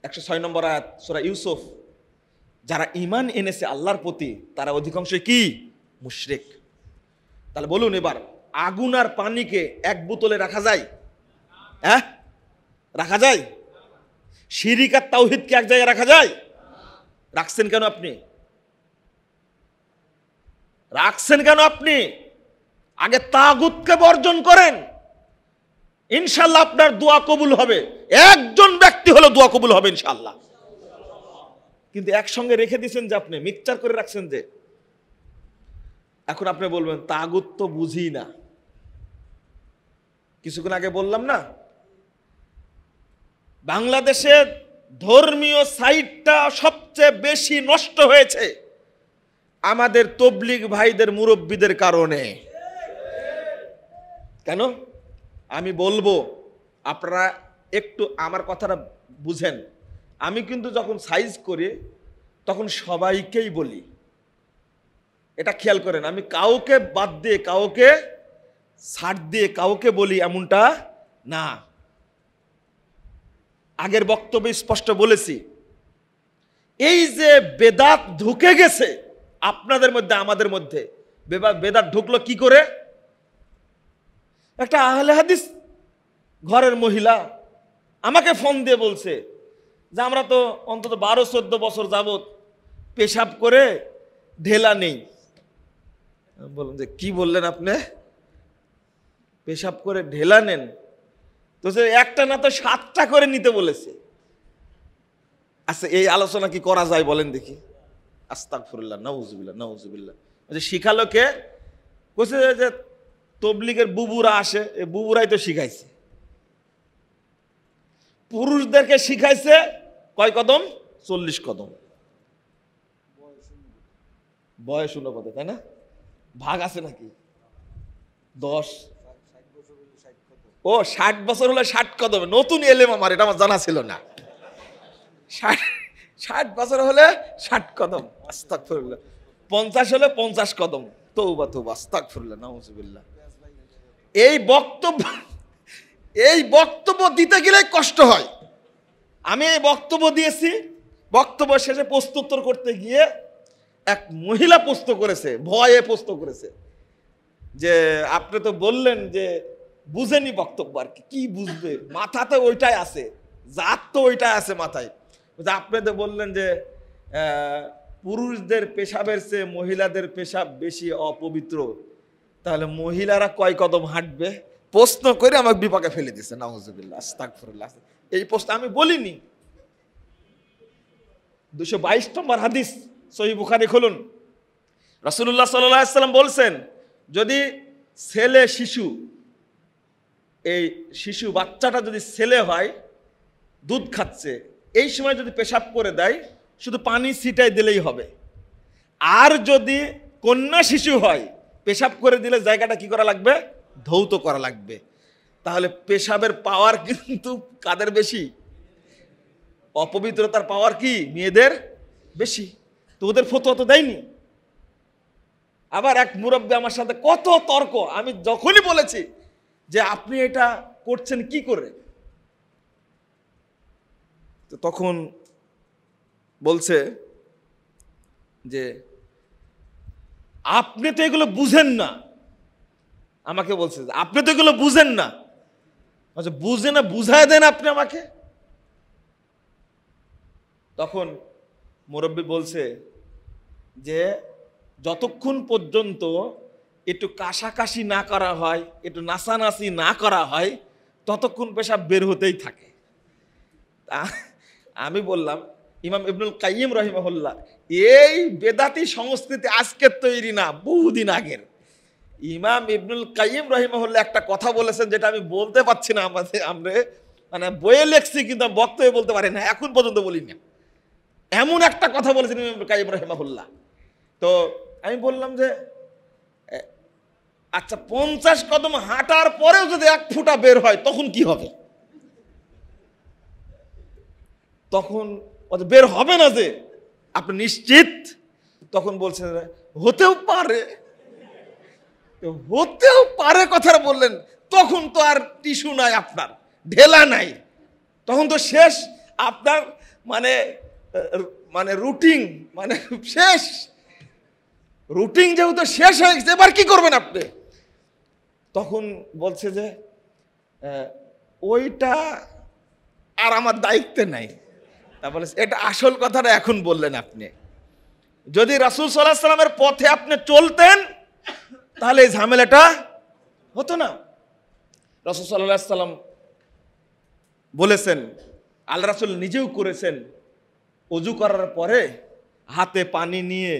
Speaker 1: 106 নম্বর আয়াত সূরা ইউসুফ। যারা ঈমান এনেছে আল্লাহর প্রতি, তারা অধিকাংশই কি? মুশরিক। তাহলে বলুন এবার, আগুন আর পানিকে এক বোতলে রাখা যায়? হ্যাঁ, রাখা যায়? শিরিক আর তাওহীদকে এক জায়গায় রাখা যায়? রাখছেন কেন আপনি? রাখছেন কেন আপনি? আগে তাগুতকে বর্জন করেন, ইনশাআল্লাহ আপনার দোয়া কবুল হবে। একজন ব্যক্তি হলো দোয়া কবুল হবে ইনশাআল্লাহ। কিন্তু একসঙ্গে রেখে দিয়েছেন যে, আপনি মিক্সচার করে রাখছেন যে। এখন আপনি বলবেন তাগুত তো বুঝি না। কিছুক্ষণ আগে বললাম না, বাংলাদেশের ধর্মীয় সাইটটা সবচেয়ে বেশি নষ্ট হয়েছে আমাদের তবলিগ ভাইদের, মুরব্বীদের কারণে। কেন? আমি বলবো, আপনারা একটু আমার কথাটা বুঝেন। আমি কিন্তু যখন সাইজ করি তখন সবাইকেই বলি, এটা খেয়াল করেন। আমি কাউকে বাদ দিয়ে, কাউকে ছাড় দিয়ে কাউকে বলি এমনটা না। আগের বক্তব্যে স্পষ্ট বলেছি, এই যে বেদাত ঢুকে গেছে আপনাদের মধ্যে, আমাদের মধ্যে, বেদাত ঢুকলো কি করে? একটা আহলে হাদিস ঘরের মহিলা আমাকে ফোন দিয়ে বলছে যে আমরা তো অন্তত 12-14 বছর যাবত পেশাব করে ঢেলা নেই। বললাম যে কি বললেন আপনি? পেশাব করে ঢেলা নেন? তো সে একটা না তো 7টা করে নিতে বলেছে। আচ্ছা, এই আলোচনা কি করা যায় বলেন দেখি? আস্তাগফিরুল্লাহ, নাউযুবিল্লাহ, নাউযুবিল্লাহ। যে শিখালো কে? বলছে যে তবলিগের বুবুরা আসে, এই বুবুরাই তো শিখাইছে। পুরুষদেরকে শিখাইছে কয় কদম? 40 কদম। বয়স অনুপাতে, তাই না? ভাগ আছে নাকি? 10। ও 60 বছর হলে 60 কদম। নতুন এলেম আমার, এটা আমার জানা ছিল না। 60 বছর হলে 60 কদম। আস্তাগফিরুল্লাহ। 50 হলে 50 কদম। তওবা তওবা, আস্তাগফিরুল্লাহ, নাউযুবিল্লাহ। এই বক্তব্য দিতে গেলে কষ্ট হয়। আমি এই বক্তব্য দিয়েছি, বক্তব্য শেষে প্রশ্নোত্তর করতে গিয়ে এক মহিলা প্রশ্ন করেছে, ভয়ে প্রশ্ন করেছে যে আপনি তো বললেন যে বুঝেনি বক্তব্য। আর কি বুঝবে? মাথাতে ওইটাই আছে, জাত তো ওইটাই আছে মাথায়। আপনি তো বললেন যে পুরুষদের পেশাবের চেয়ে মহিলাদের পেশাব বেশি অপবিত্র, তাহলে মহিলারা কয় কদম হাঁটবে প্রশ্ন করে আমাকে বিপাকে ফেলে দিছে। নাউজুবিল্লাহ, আস্তাগফিরুল্লাহ। এই প্রশ্ন আমি বলিনি। 222 নম্বর হাদিস, সহিহ বুখারী খুলুন। রাসূলুল্লাহ সাল্লাল্লাহু আলাইহি ওয়াসাল্লাম বলছেন, যদি ছেলে শিশু, এই শিশু বাচ্চাটা যদি ছেলে হয়, দুধ খাচ্ছে, এই সময় যদি পেশাব করে দেয়, শুধু পানি ছিটাই দিলেই হবে। আর যদি কন্যা শিশু হয়, পেশাব করে দিলে জায়গাটা কি করা লাগবে? ধৌত করা লাগবে। তাহলে পেশাবের পাওয়ার কিন্তু কাদের বেশি? অপবিত্রতার পাওয়ার কি মেয়েদের বেশি। তো ওদের ফতোয়া তো দেয়নি। আবার এক মুরব্বী আমার সাথে কত তর্ক, আমি যখনই বলেছি যে আপনি এটা করছেন কি করে, তো তখন বলছে যে আপনি তো এগুলো বুঝেন না। আমাকে বলছে আপনি তো এগুলো বুঝেন না। আচ্ছা, বুঝে না, বুঝায় দেন আপনি আমাকে। তখন মুরব্বী বলছে যে যতক্ষণ পর্যন্ত একটু কাশাকাশি না করা হয়, একটু নাচানাচি না করা হয়, ততক্ষণ পেশাব বের হতেই থাকে। আমি বললাম, ইমাম ইবনুল কাইয়িম রাহিমাহুল্লাহ, এই বেদাতি সংস্কৃতি আজকের তৈরি না, বহুদিন আগের। ইমাম ইবনুল কাইয়িম রাহিমাহুল্লাহ একটা কথা বলেছেন, যেটা আমি বলতে পারছি না, আমরা মানে বইয়ে লেখছি কিন্তু বক্তব্যে বলতে পারি না, এখন পর্যন্ত বলি না। এমন একটা কথা বলেছেন ইমাম ইবনুল কাইয়িম রাহিমাহুল্লাহ। তো আমি বললাম যে আচ্ছা, 50 কদম হাঁটার পরেও যদি 1 ফুটা বের হয় তখন কি হবে? তখন বের হবে না যে আপনি নিশ্চিত? তখন বলছেন হতেও পারে, হতেও পারে কথাটা বললেন। তখন তো আর টিস্যু নাই, আপনার ঢেলা নাই, তখন তো শেষ আপনার মানে মানে রুটিন মানে শেষ, রুটিন যেহেতু শেষ হয়ে গেছে, এবার কি করবেন আপনি? তখন বলছে যে ওইটা আর আমার দায়িত্বে নাই। তারপরে এটা আসল কথাটা এখন বললেন আপনি। যদি রাসূল সাল্লাল্লাহু আলাইহি সাল্লামের পথে আপনি চলতেন তাহলে এই ঝামেলাটা হতো না। রাসূল সাল্লাল্লাহু আলাইহি সাল্লাম বলেছেন, আল্লাহ রাসূল নিজেও করেছেন, ওযু করার পরে হাতে পানি নিয়ে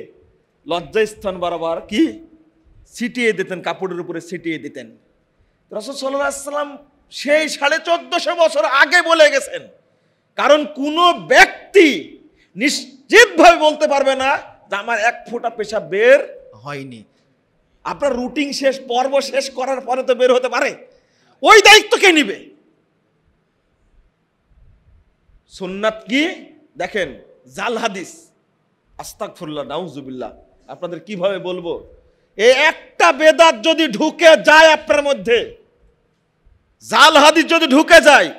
Speaker 1: লজ্জাস্থান বরাবর কি ছিটিয়ে দিতেন, কাপড়ের উপরে ছিটিয়ে দিতেন। রাসূল সাল্লাল্লাহু আলাইহি সাল্লাম সেই 1450 বছর আগে বলে গেছেন। কারণ কোনো ব্যক্তি নিশ্চিতভাবে বলতে পারবে না যে আমার 1 ফোঁটা পেশাব বের হয়নি। আপনার রুটিন শেষ, পর্ব শেষ করার পরে তো বের হতে পারে, ওই দায়িত্ব কে নিবে? সুন্নাত কি দেখেন, জাল হাদিস, আস্তাগফিরুল্লাহ, নাউজুবিল্লাহ, আপনাদের কিভাবে বলবো? এই একটা বেদাত যদি ঢুকে যায় আপনার মধ্যে, জাল হাদিস যদি ঢুকে যায়,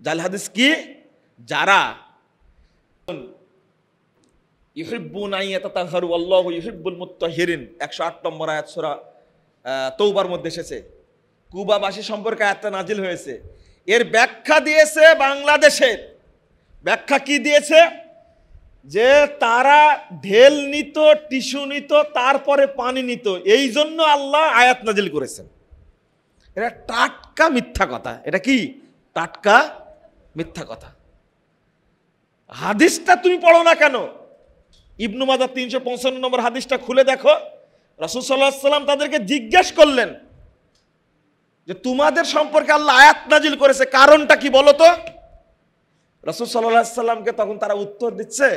Speaker 1: জাল হাদিস কি? যারা ইউহিব্বুনা ইয়াতাতাহহারু আল্লাহু ইউহিব্বুল মুত্তাহহিরিন, 108 নম্বর আয়াত সূরা তওবার মধ্যে এসেছে। কুবাবাসী সম্পর্কে আয়াতটা নাজিল হয়েছে। এর ব্যাখ্যা দিয়েছে বাংলাদেশের, ব্যাখ্যা কি দিয়েছে? যে তারা ঢেল নিত, টিস্যু নিত, তারপরে পানি নিত, এই জন্য আল্লাহ আয়াত নাজিল করেছেন। এটা টাটকা মিথ্যা কথা। এটা কি টাটকা মিথ্যা কথা? হাদিসটা তুমি পড়ো না কেন? ইবনু মাজাহ 355 নম্বর হাদিসটা খুলে দেখো। রাসূল সাল্লাল্লাহু আলাইহি সাল্লাম তাদেরকে জিজ্ঞেস করলেন যে তোমাদের সম্পর্কে আল্লাহ আয়াত নাজিল করেছে, কারণটা কি বলো তো? রাসূল সাল্লাল্লাহু আলাইহি সাল্লামকে তখন তারা উত্তর দিচ্ছে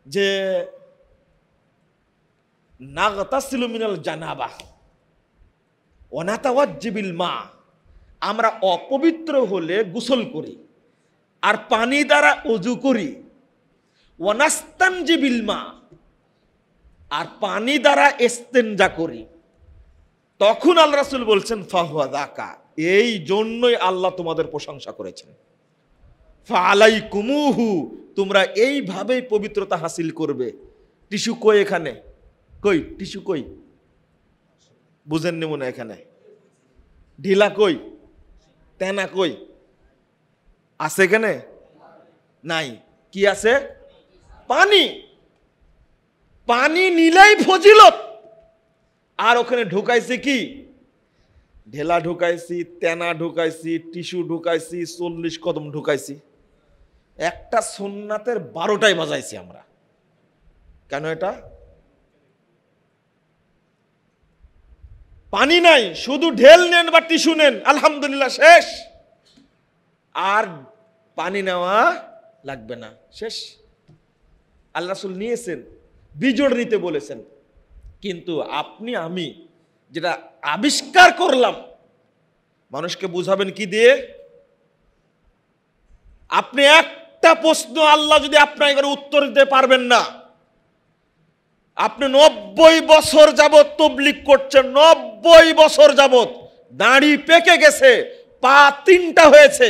Speaker 1: যে নাগতাসিলু মিনাল জানাবাহ ওয়া নাতাওয়াজ্জিবিল মা, আমরা অপবিত্র হলে গোসল করি আর পানি দ্বারা ওযু করি, ওয়া নাস্তানজিবিল মা, আর পানি দ্বারা ইস্তেনজা করি। তখন আল্লাহ রাসূল বলছেন ফাহুয়া যাকা, এই জন্যই আল্লাহ তোমাদের প্রশংসা করেছেন। ফালাইকুমুহু, তোমরা এইভাবেই পবিত্রতা হাসিল করবে। টিস্যু কই? এখানে কই টিস্যু? কই বুঝেননি মনে? এখানে ঢিলা কই? তেনা কই? আছে এখানে? নাই। কি আছে? পানি। পানি নিলেই ফজিলত। আর ওখানে ঢুকাইছি কি, ঢেলা ঢুকাইছি, তেনা ঢুকাইছি, টিস্যু ঢুকাইছি, 40 কদম ঢুকাইছি, একটা সুন্নাতের 12টাই বাজাইছি আমরা। কেন? এটা পানি নাই, শুধু ঢেল নেন বা টিস্যু নেন, আলহামদুলিল্লাহ শেষ, আর পানি নেওয়া লাগবে না, শেষ। আল্লাহ রাসূল নিয়েছেন, বিজোড় নিতে বলেছেন, কিন্তু আপনি আমি যেটা আবিষ্কার করলাম, মানুষকে বুঝাবেন কি দিয়ে? আপনি একটা প্রশ্ন আল্লাহ যদি আপনার উত্তর দিতে পারবেন না, আপনি 90 বছর যাবত তবলিগ করছেন, 90 বছর যাবত, দাড়ি পেকে গেছে, পা 3টা হয়েছে,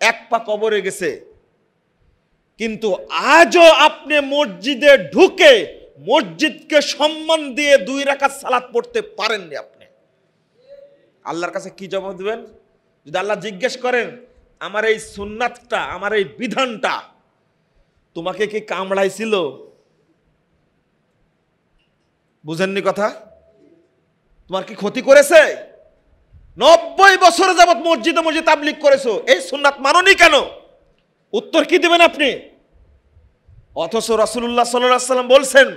Speaker 1: এক পা কবরে গেছে, কিন্তু আজও আপনি মসজিদে ঢুকে মসজিদকে সম্মান দিয়ে 2 রাকাত সালাত পড়তে পারেননি। আপনি আল্লাহর কাছে কি জবাব দিবেন? যদি আল্লাহ জিজ্ঞেস করেন, আমার এই সুন্নাতটা, আমার এই বিধানটা তোমাকে কি কামড়াইছিল? বুঝেননি কথা? তোমার কি ক্ষতি করেছে? 90 বছর যাবত মসজিদে মসজিদ তাবলীগ করেছো, এই সুন্নাত মানোনি কেন? উত্তর কি দিবেন আপনি? অথচ রাসূলুল্লাহ সাল্লাল্লাহু আলাইহি ওয়াসাল্লাম বলছেন,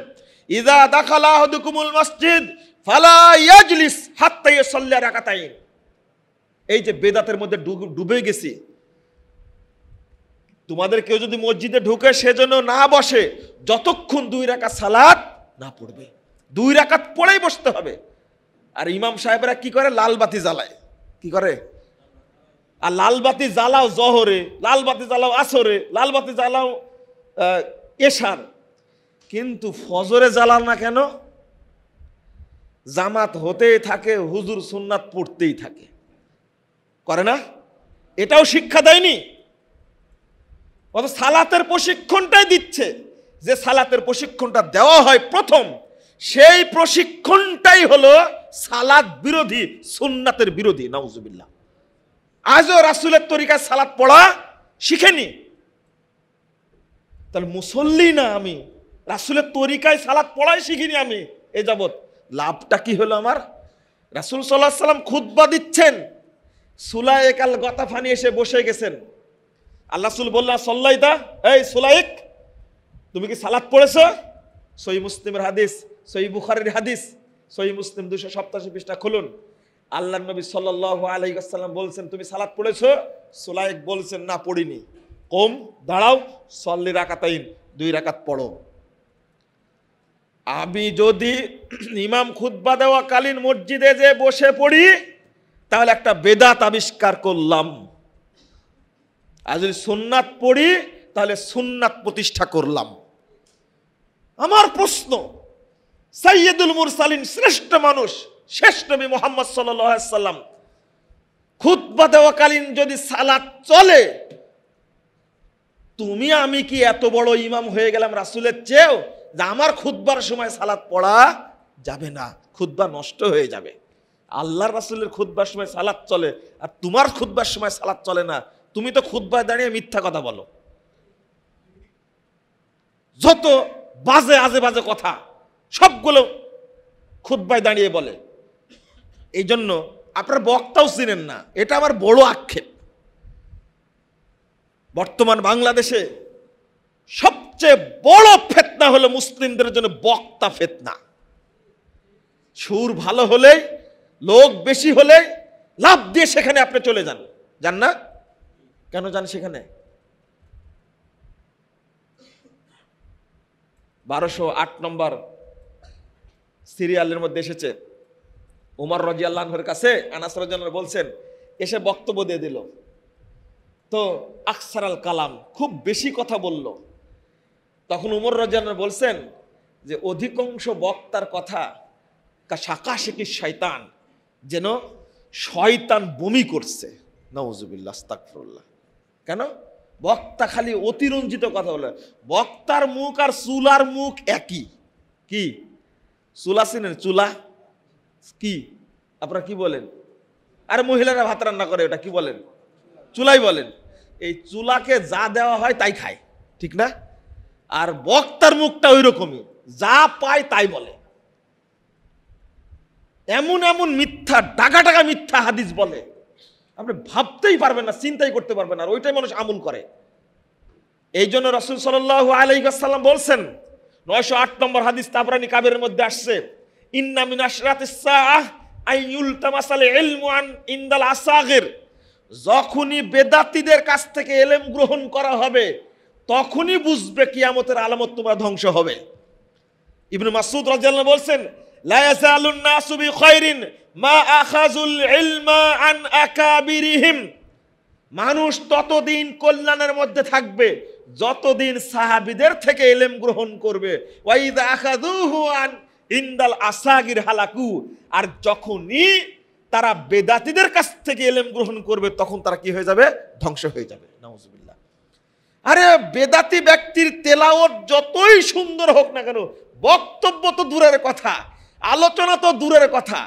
Speaker 1: ইযা দাখালা আহাদুকুমুল মসজিদ ফালা ইয়াজলিস হাত্তা ইউসাল্লি রাকাতাইন। এই যে বেদাতের মধ্যে ডুবে গেছি, তোমাদের কেউ যদি মসজিদে ঢুকে সেজন্য না বসে যতক্ষণ 2 রাকাত সালাত না পড়বে। 2 রাকাত পড়েই বসতে হবে। আর ইমাম সাহেবরা কি করে? লাল বাতি জ্বালায়। কি করে? আর লাল বাতি জ্বালাও জহরে, লাল বাতি জ্বালাও আসরে, লাল বাতি জ্বালাও এশার, কিন্তু ফজরে জ্বালান না কেন? জামাত হতেই থাকে, হুজুর সুন্নাত পড়তেই থাকে, করে না? এটাও শিক্ষা দেয়নি? অত সালাতের প্রশিক্ষণটাই দিচ্ছে, যে সালাতের প্রশিক্ষণটা দেওয়া হয় প্রথম, সেই প্রশিক্ষণটাই হলো সালাত বিরোধী, সুন্নাতের বিরোধী। নাউজুবিল্লাহ। আজও রাসূলের তরিকায় সালাত পড়া শিখেনি। তাহলে মুসল্লি না আমি, রাসূলের তরিকায় সালাত পড়াই শিখিনি আমি এ যাবৎ, লাভটা কি হলো আমার? রাসূল সাল্লাল্লাহু আলাইহি ওয়াসাল্লাম খুতবা দিচ্ছেন, সুলাইক আল গাতাফানি এসে বসে গেছেন। আল্লাহ রাসূল বললেন, সাল্লাইতা, এই সুলাইক তুমি কি সালাত পড়েছো? সহিহ মুসলিমের হাদিস, সহিহ বুখারীর হাদিস, সহিহ মুসলিম 287 পৃষ্ঠা খুলুন। আল্লাহর নবী সাল্লাল্লাহু আলাইহি ওয়াসাল্লাম বলছেন, তুমি সালাত পড়েছো? সুলাইক বলছেন, না পড়িনি। কম, দাঁড়াও, সল্লি রাকাতাইন, 2 রাকাত পড়ো। আমি যদি ইমাম খুতবা দেওয়া কালীন মসজিদে যে বসে পড়ি, তাহলে একটা বেদাত আবিষ্কার করলাম। আর যদি সুন্নাত পড়ি, তাহলে সুন্নাত প্রতিষ্ঠা করলাম। আমার প্রশ্ন, সাইয়্যিদুল মুরসালিন, শ্রেষ্ঠ মানুষ, শেষ নবী মুহাম্মদ সাল্লাল্লাহু আলাইহি ওয়াসাল্লাম খুতবা দেওয়াকালীন যদি সালাত চলে, তুমি আমি কি এত বড় ইমাম হয়ে গেলাম রাসূলের চেয়েও, যে আমার খুতবার সময় সালাত পড়া যাবে না, খুতবা নষ্ট হয়ে যাবে? আল্লাহর রাসূলের খুতবার সময় সালাত চলে, আর তোমার খুতবার সময় সালাত চলে না। তুমি তো খুতবায় দাঁড়িয়ে মিথ্যা কথা বলো, যত বাজে আজে বাজে কথা সবগুলো খুতবায় দাঁড়িয়ে বলে। এই জন্য আপনার বক্তাও চিনেন না, এটা আমার বড় আক্ষেপ। বর্তমান বাংলাদেশে সবচেয়ে বড় ফিতনা হলো মুসলিমদের জন্য বক্তা ফিতনা। সুর ভালো হলে, লোক বেশি হলে লাভ দিয়ে সেখানে আপনি চলে যান। যান না কেন? যান সেখানে। 1208 নম্বর সিরিয়ালের মধ্যে এসেছে, উমর রাদিয়াল্লাহু আনহুর কাছে আনাস রাদিয়াল্লাহু আনহু বলছেন, এসে বক্তব্য দিয়ে দিল। তো আকসারাল কালাম, খুব বেশি কথা বলল। তখন উমর রাদিয়াল্লাহু আনহু বলছেন যে অধিকাংশ বক্তার কথা শাকাশিকি শয়তান, যেন শয়তান বমি করছে। নাউজুবিল্লাহ, আস্তাগফিরুল্লাহ। কেন? বক্তা খালি অতিরঞ্জিত কথা বলে। বক্তার মুখ আর চুলার মুখ একই। কি চুলা চিনেন? চুলা কি আপনারা কি বলেন? আরে মহিলারা ভাত রান্না করে, ওটা কি বলেন? চুলাই বলেন। এই চুলাকে যা দেওয়া হয় তাই খায়, ঠিক না? আর বক্তার মুখটা ওই রকমই, যা পায় তাই বলে। এমন এমন মিথ্যা, ডাকা ডাকা মিথ্যা হাদিস বলে, আপনি ভাবতেই পারবেন না, চিন্তাই করতে পারবেন না, আর ওইটাই মানুষ আমল করে। এই জন্য রাসূল সাল্লাল্লাহু আলাইহি ওয়াসাল্লাম বলছেন, 908 নম্বর হাদিস তাবরানী কাবিরের মধ্যে আসছে, ইন্না মিন আশরাতিস সাআহ আইয়ুলতামাসাল ইলমু আন ইনদাল আসাগির। যখনই বেদাতীদের কাছ থেকে ইলম গ্রহণ করা হবে, তখনই বুঝবে কিয়ামতের আলামত তোমরা ধ্বংস হবে। ইবনে মাসউদ রাদিয়াল্লাহু আনহু বলছেন, লা ইয়াজালুন নাসু বিখাইরিন মা আখাযুল ইলমা আন আকাবিরিহিম। মানুষ ততদিন কল্যাণের মধ্যে থাকবে যতদিন সাহাবীদের থেকে ইলম গ্রহণ করবে। ওয়া ইযা আখাযুহু আন ইনদাল আসাগির হালাকু। আর যখনই তারা বেদাতীদের কাছ থেকে ইলম গ্রহণ করবে, তখন তারা কি হয়ে যাবে? ধ্বংস হয়ে যাবে। নাউজুবিল্লাহ। আরে বেদাতি ব্যক্তির তেলাওয়াত যতই সুন্দর হোক না কেন, বক্তব্য তো দূরের কথা, আলোচনা তো দূরের কথা,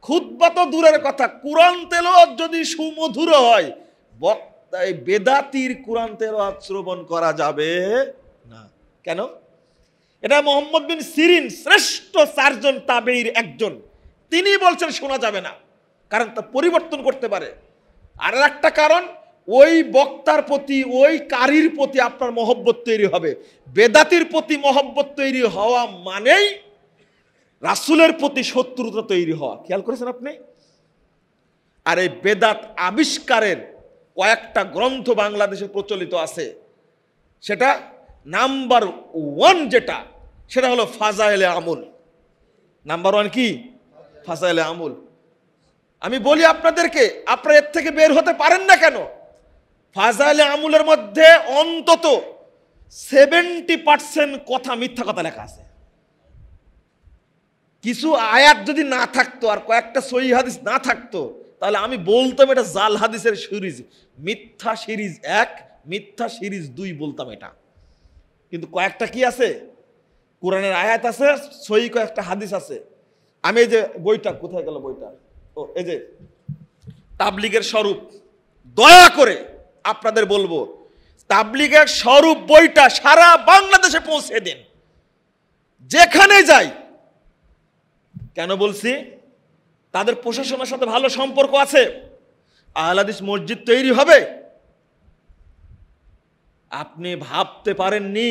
Speaker 1: খুতবা তো দূরের কথা, কোরআন তেলাওয়াত যদি সুমধুর হয়, বক্তায় বেদাতির কোরআন তেলাওয়াত শ্রবণ করা যাবে না। কেন? এটা মুহাম্মদ বিন সিরিন, শ্রেষ্ঠ 4 জন তাবেঈর একজন, তিনি বলছেন শোনা যাবে না, কারণ তা পরিবর্তন করতে পারে। আর একটা কারণ, ওই বক্তার প্রতি, ওই কারির প্রতি আপনার মহব্বত তৈরি হবে। বেদাতির প্রতি মহব্বত তৈরি হওয়া মানেই রাসূলের প্রতি শত্রুতা তৈরি হওয়া। খেয়াল করেছেন আপনি? আর এই বেদাত আবিষ্কারের কয়েকটা গ্রন্থ বাংলাদেশে প্রচলিত আছে। সেটা নাম্বার 1 যেটা, সেটা হলো ফাজাইলে আমল। নাম্বার 1 কি? ফাজাইলে আমল। আমি বলি আপনাদেরকে, আপনারা এর থেকে বের হতে পারেন না কেন? ফাজাইলে আমলের মধ্যে অন্তত 70% কথা মিথ্যা কথা লেখা আছে। কিছু আয়াত যদি না থাকতো, আর কয়েকটা সহিহ হাদিস না থাকতো, তাহলে আমি বলতাম এটা জাল হাদিসের সিরিজ, মিথ্যা সিরিজ 1, মিথ্যা সিরিজ 2 বলতাম এটা। কিন্তু কয়েকটা কি আছে? কোরআনের আয়াত আছে, সহিহ কয়েকটা হাদিস আছে। আমি এই যে বইটা, কোথায় গেল বইটা? ও, এই যে তাবলীগের স্বরূপ, দয়া করে আপনাদের বলবো, তাবলীগের স্বরূপ বইটা সারা বাংলাদেশে পৌঁছে দিন, যেখানে যাই। কেন বলছি? তাদের প্রশাসনের সাথে ভালো সম্পর্ক আছে, আহলে হাদিস মসজিদ তৈরি হবে। আপনি ভাবতে পারেননি,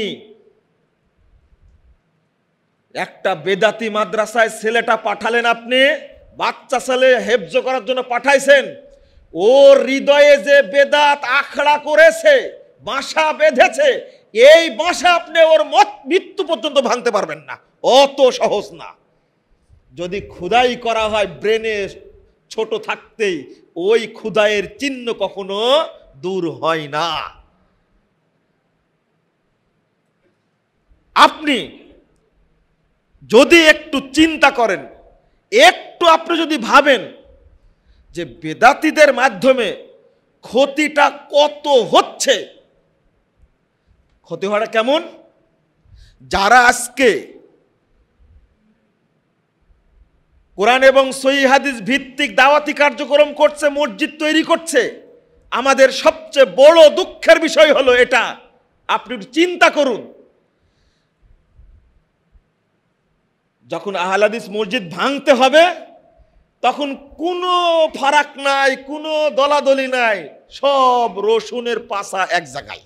Speaker 1: একটা বেদাতি মাদ্রাসায় ছেলেটা পাঠালেন, আপনি বাচ্চা ছেলে হেফজ করার জন্য পাঠাইছেন, ওর হৃদয়ে যে বেদাত আখড়া করেছে, বাসা বেঁধেছে, এই বাসা আপনি ওর মৃত্যু পর্যন্ত ভাঙতে পারবেন না, অত সহজ না। যদি খুদাই করা হয় ব্রেনে ছোট থাকতেই, ওই খুদাইয়ের চিহ্ন কখনো দূর হয় না। আপনি যদি একটু চিন্তা করেন, একটু আপনি যদি ভাবেন যে বেদাতীদের মাধ্যমে ক্ষতিটা কত হচ্ছে, ক্ষতি হওয়াটা কেমন? যারা আজকে কোরআন এবং সহিহ হাদিস ভিত্তিক দাওয়াতি কার্যক্রম করছে, মসজিদ তৈরি করছে, আমাদের সবচেয়ে বড় দুঃখের বিষয় হলো এটা। আপনি চিন্তা করুন, যখন আহলে হাদিস মসজিদ ভাঙতে হবে, তখন কোনো ফারাক নাই, কোনো দলাদলি নাই, সব রসুনের পাশা এক জায়গায়।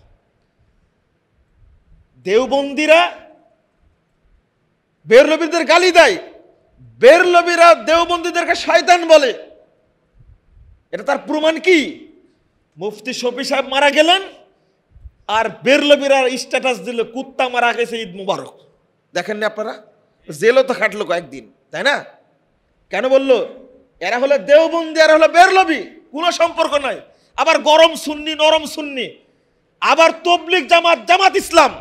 Speaker 1: দেওবন্দিরা বেরলবীদের গালি দেয়, বেরলবীরা দেওবন্দীদেরকে শয়তান বলে। এটা তার প্রমাণ কি? মুফতি শফি সাহেব মারা গেলেন, আর বেরলবীরা স্ট্যাটাস দিল কুত্তা মারা গেছে, ঈদ মুবারক। দেখেননি আপনারা? জেলও তো খাটলো কয়েকদিন, তাই না? কেন বললো? এরা হলো দেওবন্দি, এরা হলো বেরলবী, কোনো সম্পর্ক নাই। আবার গরম সুন্নি, নরম সুন্নি, আবার তবলিগ জামাত, জামাত ইসলাম,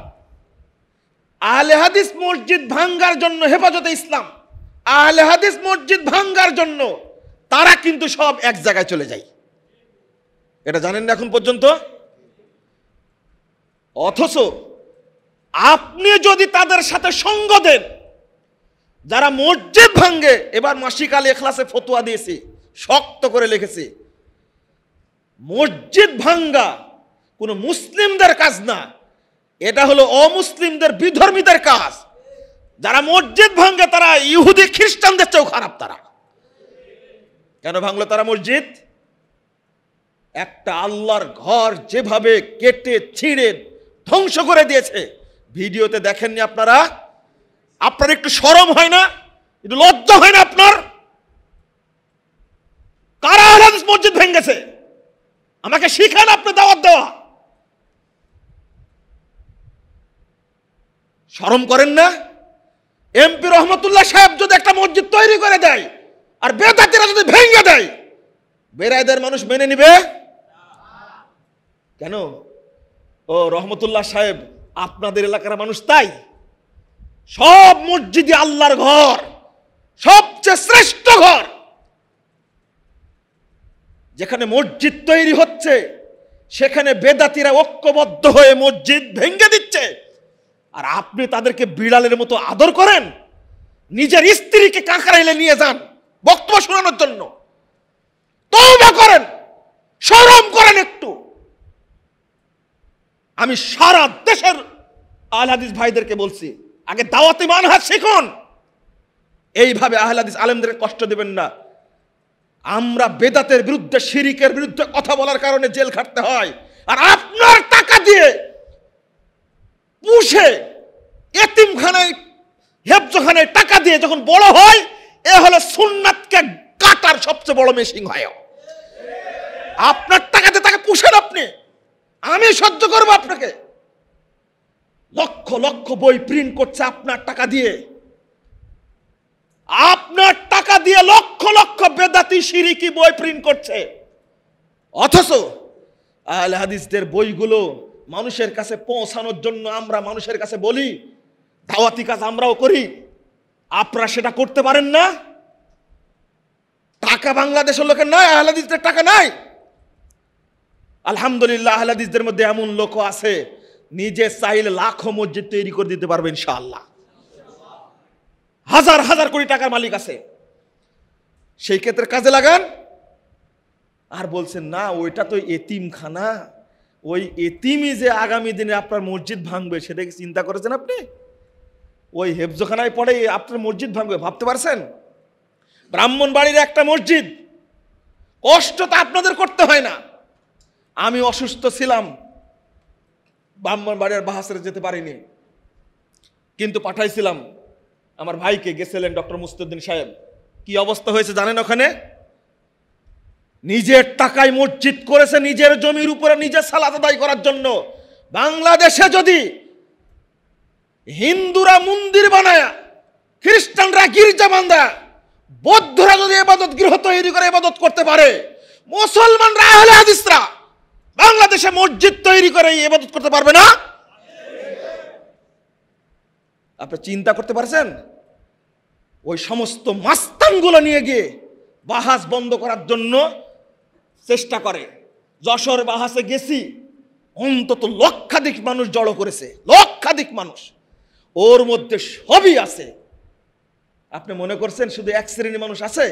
Speaker 1: আহলে হাদিস মসজিদ ভাঙ্গার জন্য হেফাজতে ইসলাম, আহলে হাদিস মসজিদ ভাঙ্গার জন্য তারা কিন্তু সব এক জায়গায় চলে যায়। এটা জানেন না এখন পর্যন্ত? অথচ আপনি যদি তাদের সাথে সঙ্গ দেন, যারা মসজিদ ভাঙ্গে, এবার মাসিক আলী ইখলাসে ফতোয়া দিয়েছে, শক্ত করে লিখেছে, মসজিদ ভাঙ্গা কোনো মুসলিমদের কাজ না, এটা হলো অমুসলিমদের, বিধর্মীদের কাজ। যারা মসজিদ ভাঙ্গে তারা ইহুদি খ্রিস্টানদের চেয়েও খারাপ। তারা কেন ভাঙলো তারা মসজিদ? একটা আল্লাহর ঘর যেভাবে কেটে ছিঁড়ে ধ্বংস করে দিয়েছে, ভিডিওতে দেখেননি আপনারা? আপনার একটু শরম হয় না? একটু লজ্জা হয় না আপনার? কারা আহলে হাদিস মসজিদ ভেঙেছে? আমাকে শিখান, আপনি দাওয়াত দেওয়া। শরম করেন না? এমপি রহমতুল্লাহ সাহেব যদি একটা মসজিদ তৈরি করে দেয় আর বেদাতিরা যদি ভেঙে দেয়, বেরাইদের মানুষ মেনে নিবে? কেন? ও রহমতুল্লাহ সাহেব আপনাদের এলাকার মানুষ তাই? সব মসজিদই আল্লাহর ঘর, সবচেয়ে শ্রেষ্ঠ ঘর। যেখানে মসজিদ তৈরি হচ্ছে সেখানে বেদাতিরা ঐক্যবদ্ধ হয়ে মসজিদ ভেঙে দিচ্ছে, আর আপনি তাদেরকে বিড়ালের মতো আদর করেন। নিজের স্ত্রীকে কাঁকড়াইলে নিয়ে যান বক্তব্য শোনানোর জন্য। তওবা করেন, শরম করেন একটু। আমি সারা দেশের আহলে হাদিস ভাইদেরকে বলছি, আগে দাওয়াতে মানহাজ শিখুন। এইভাবে আহলে হাদিস আলেমদেরকে কষ্ট দিবেন না। আমরা বেদাতের বিরুদ্ধে, শিরিকের বিরুদ্ধে কথা বলার কারণে জেল খাটতে হয়, আর আপনার টাকা দিয়ে পুষে এতিমখানায়, হেফজখানায় টাকা দিয়ে যখন বড় হয়, এ হলো সুন্নাতকে কাটার সবচেয়ে বড় মেশিন হয়। আপনার টাকাতে তাকে পুষেন আপনি, আমি সহ্য করবো আপনাকে। লক্ষ লক্ষ বই প্রিন্ট করছে আপনার টাকা দিয়ে, আপনার টাকা দিয়ে লক্ষ লক্ষ বেদাতি শিরিকি বই প্রিন্ট করছে। অথচ আহলে হাদিসদের বইগুলো মানুষের কাছে পৌঁছানোর জন্য আমরা মানুষের কাছে বলি, দাওয়াতি কাজ আমরাও করি। আপনারা সেটা করতে পারেন না। টাকা বাংলাদেশের লোকের নাই, আহলে হাদিসদের টাকা নাই। আলহামদুলিল্লাহ আহলে হাদিসদের মধ্যে এমন লোক আছে নিজে চাইলে লাখো মসজিদ তৈরি করে দিতে পারবে ইনশাআল্লাহ। হাজার হাজার কোটি টাকার মালিক আছে। সেই ক্ষেত্রে কাজে লাগান। আর বলছেন না ওইটা তো এতিমখানা, ওই এতিমই যে আগামী দিনে আপনার মসজিদ ভাঙবে সেটা কি চিন্তা করেছেন আপনি? ওই হেফজখানায় পড়ে আপনার মসজিদ ভাঙবে ভাবতে পারছেন? ব্রাহ্মণবাড়ির একটা মসজিদ, কষ্ট তো আপনাদের করতে হয় না। আমি অসুস্থ ছিলাম, ব্রাহ্মণবাড়ির বাহাসের যেতে পারিনি, কিন্তু পাঠাইছিলাম আমার ভাইকে, গেছিলেন ডক্টর মুস্তাউদ্দিন সাহেব। কি অবস্থা হয়েছে জানেন? ওখানে নিজের টাকায় মসজিদ করেছে, নিজের জমির উপরে নিজের সালাত আদায় করার জন্য। বাংলাদেশে যদি হিন্দুরা মন্দির বানায়, খ্রিস্টানরা গির্জা বাঁধায়, বৌদ্ধরা যদি ইবাদত গৃহ তৈরি করে ইবাদত করতে পারে, মুসলমানরা আহলে হাদিসরা বাংলাদেশে মসজিদ তৈরি করে ইবাদত করতে পারবে না? আপনি চিন্তা করতে পারছেন? ওই সমস্ত মাস্তানগুলো নিয়ে গিয়ে বাহাস বন্ধ করার জন্য চেষ্টা করে। যশোর বাহাসে গেছি, অন্তত লক্ষাধিক মানুষ জড়ো করেছে, লক্ষাধিক মানুষ। ওর মধ্যে সবই আছে। আপনি মনে করছেন শুধু এক শ্রেণীর মানুষ আছে?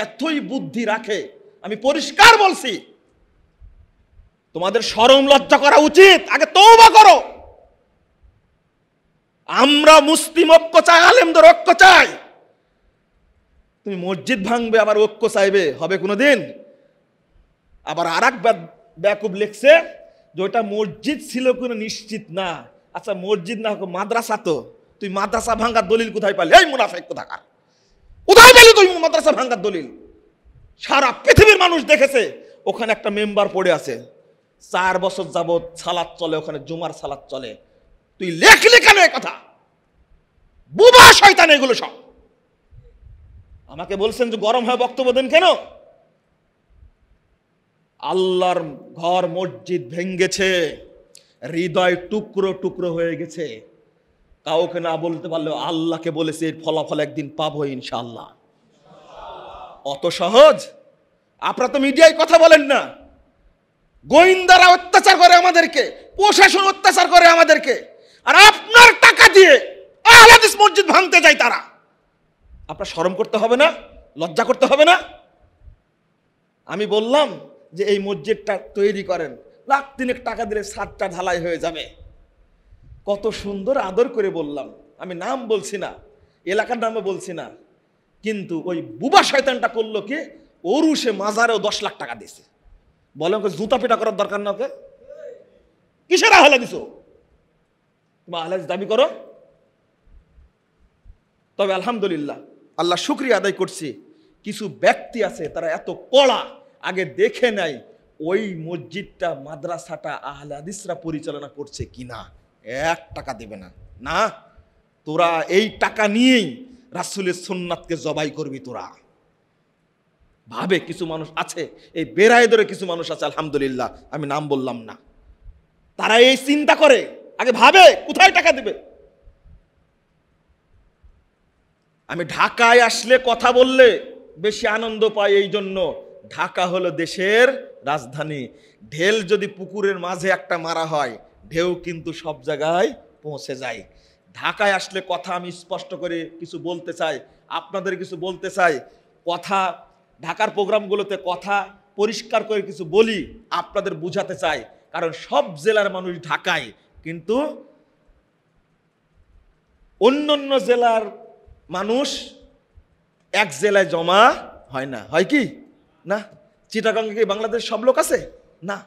Speaker 1: এতই বুদ্ধি রাখে। আমি পরিষ্কার বলছি, তোমাদের শরম লজ্জা করা উচিত। আগে তওবা করো। আমরা মুসলিম ঐক্য চাই, আলেমদের ঐক্য চাই। তুমি মসজিদ ভাঙবে আবার ঐক্য চাইবে, হবে কোনোদিন? আবার আর এক বেকুব লিখছে যে ওটা মসজিদ ছিল কোনো নিশ্চিত না। আচ্ছা মসজিদ না হোক মাদ্রাসা, তো তুই মাদ্রাসা ভাঙার দলিল কোথায় পালি? এই মুনাফিক কোথাকার, কোথায় পেলি তুই মাদ্রাসা ভাঙার দলিল? সারা পৃথিবীর মানুষ দেখেছে ওখানে একটা মেম্বার পড়ে আছে, 4 বছর যাবত সালাত চলে, ওখানে জুমার সালাত চলে। তুই লেখলি কেন এ কথা? বুবা শয়তান এগুলো সব। আমাকে বলছেন যে গরম হয়ে বক্তব্য দেন কেন? আল্লাহর ঘর মসজিদ ভেঙ্গেছে, হৃদয় টুকরো টুকরো হয়ে গেছে। কাউকে না বলতে পারলেও আল্লাহকে বলেছে এর ফলাফল একদিন পাবো ইনশাআল্লাহ। অত সহজ? আপনারা তো মিডিয়ায় কথা বলেন না। গোয়েন্দারা অত্যাচার করে আমাদেরকে, প্রশাসন অত্যাচার করে আমাদেরকে, আর আপনার টাকা দিয়ে আহলে হাদিস মসজিদ ভাঙতে যায় তারা। আপনার শরম করতে হবে না? লজ্জা করতে হবে না? আমি বললাম যে এই মসজিদটা তৈরি করেন, 1,00,000 টাকা দিলে 7টা ঢালাই হয়ে যাবে। কত সুন্দর আদর করে বললাম। আমি নাম বলছি না, এলাকার নামও বলছি না, কিন্তু ওই বুবা শয়তানটা করলো কি, ওরুষে মাজারেও 10 লাখ টাকা দিছে। বলে ওকে জুতা পেটা করার দরকার না, ওকে কিসের আহলা দিছো? তুমি আহলা দাবি করো। তবে আলহামদুলিল্লাহ, আল্লাহ শুকরিয়া আদায় করছি, কিছু ব্যক্তি আছে তারা এত কড়া, আগে দেখে নাই ওই মসজিদটা মাদ্রাসাটা আহলে হাদিসরা পরিচালনা করছে কিনা। 1 টাকা দেবে না। না, তোরা এই টাকা নিয়েই রাসূলের সুন্নাতকে জবাই করবি। তোরা ভাবে কিছু মানুষ আছে, এই বেরায়েদরে কিছু মানুষ আছে আলহামদুলিল্লাহ, আমি নাম বললাম না, তারা এই চিন্তা করে, আগে ভাবে কোথায় টাকা দিবে। আমি ঢাকায় আসলে কথা বললে বেশি আনন্দ পাই, এই জন্য ঢাকা হলো দেশের রাজধানী। ঢেল যদি পুকুরের মাঝে একটা মারা হয়, ঢেউ কিন্তু সব জায়গায় পৌঁছে যায়। ঢাকায় আসলে কথা আমি স্পষ্ট করে কিছু বলতে চাই, আপনাদের কিছু বলতে চাই, কথা ঢাকার প্রোগ্রামগুলোতে কথা পরিষ্কার করে কিছু বলি, আপনাদের বুঝাতে চাই। কারণ সব জেলার মানুষ ঢাকায়, কিন্তু অন্য জেলার মানুষ এক জেলায় জমা হয় না। হয় কি না? চিটাগাঙ্গে কি বাংলাদেশ সব লোক আছে? না,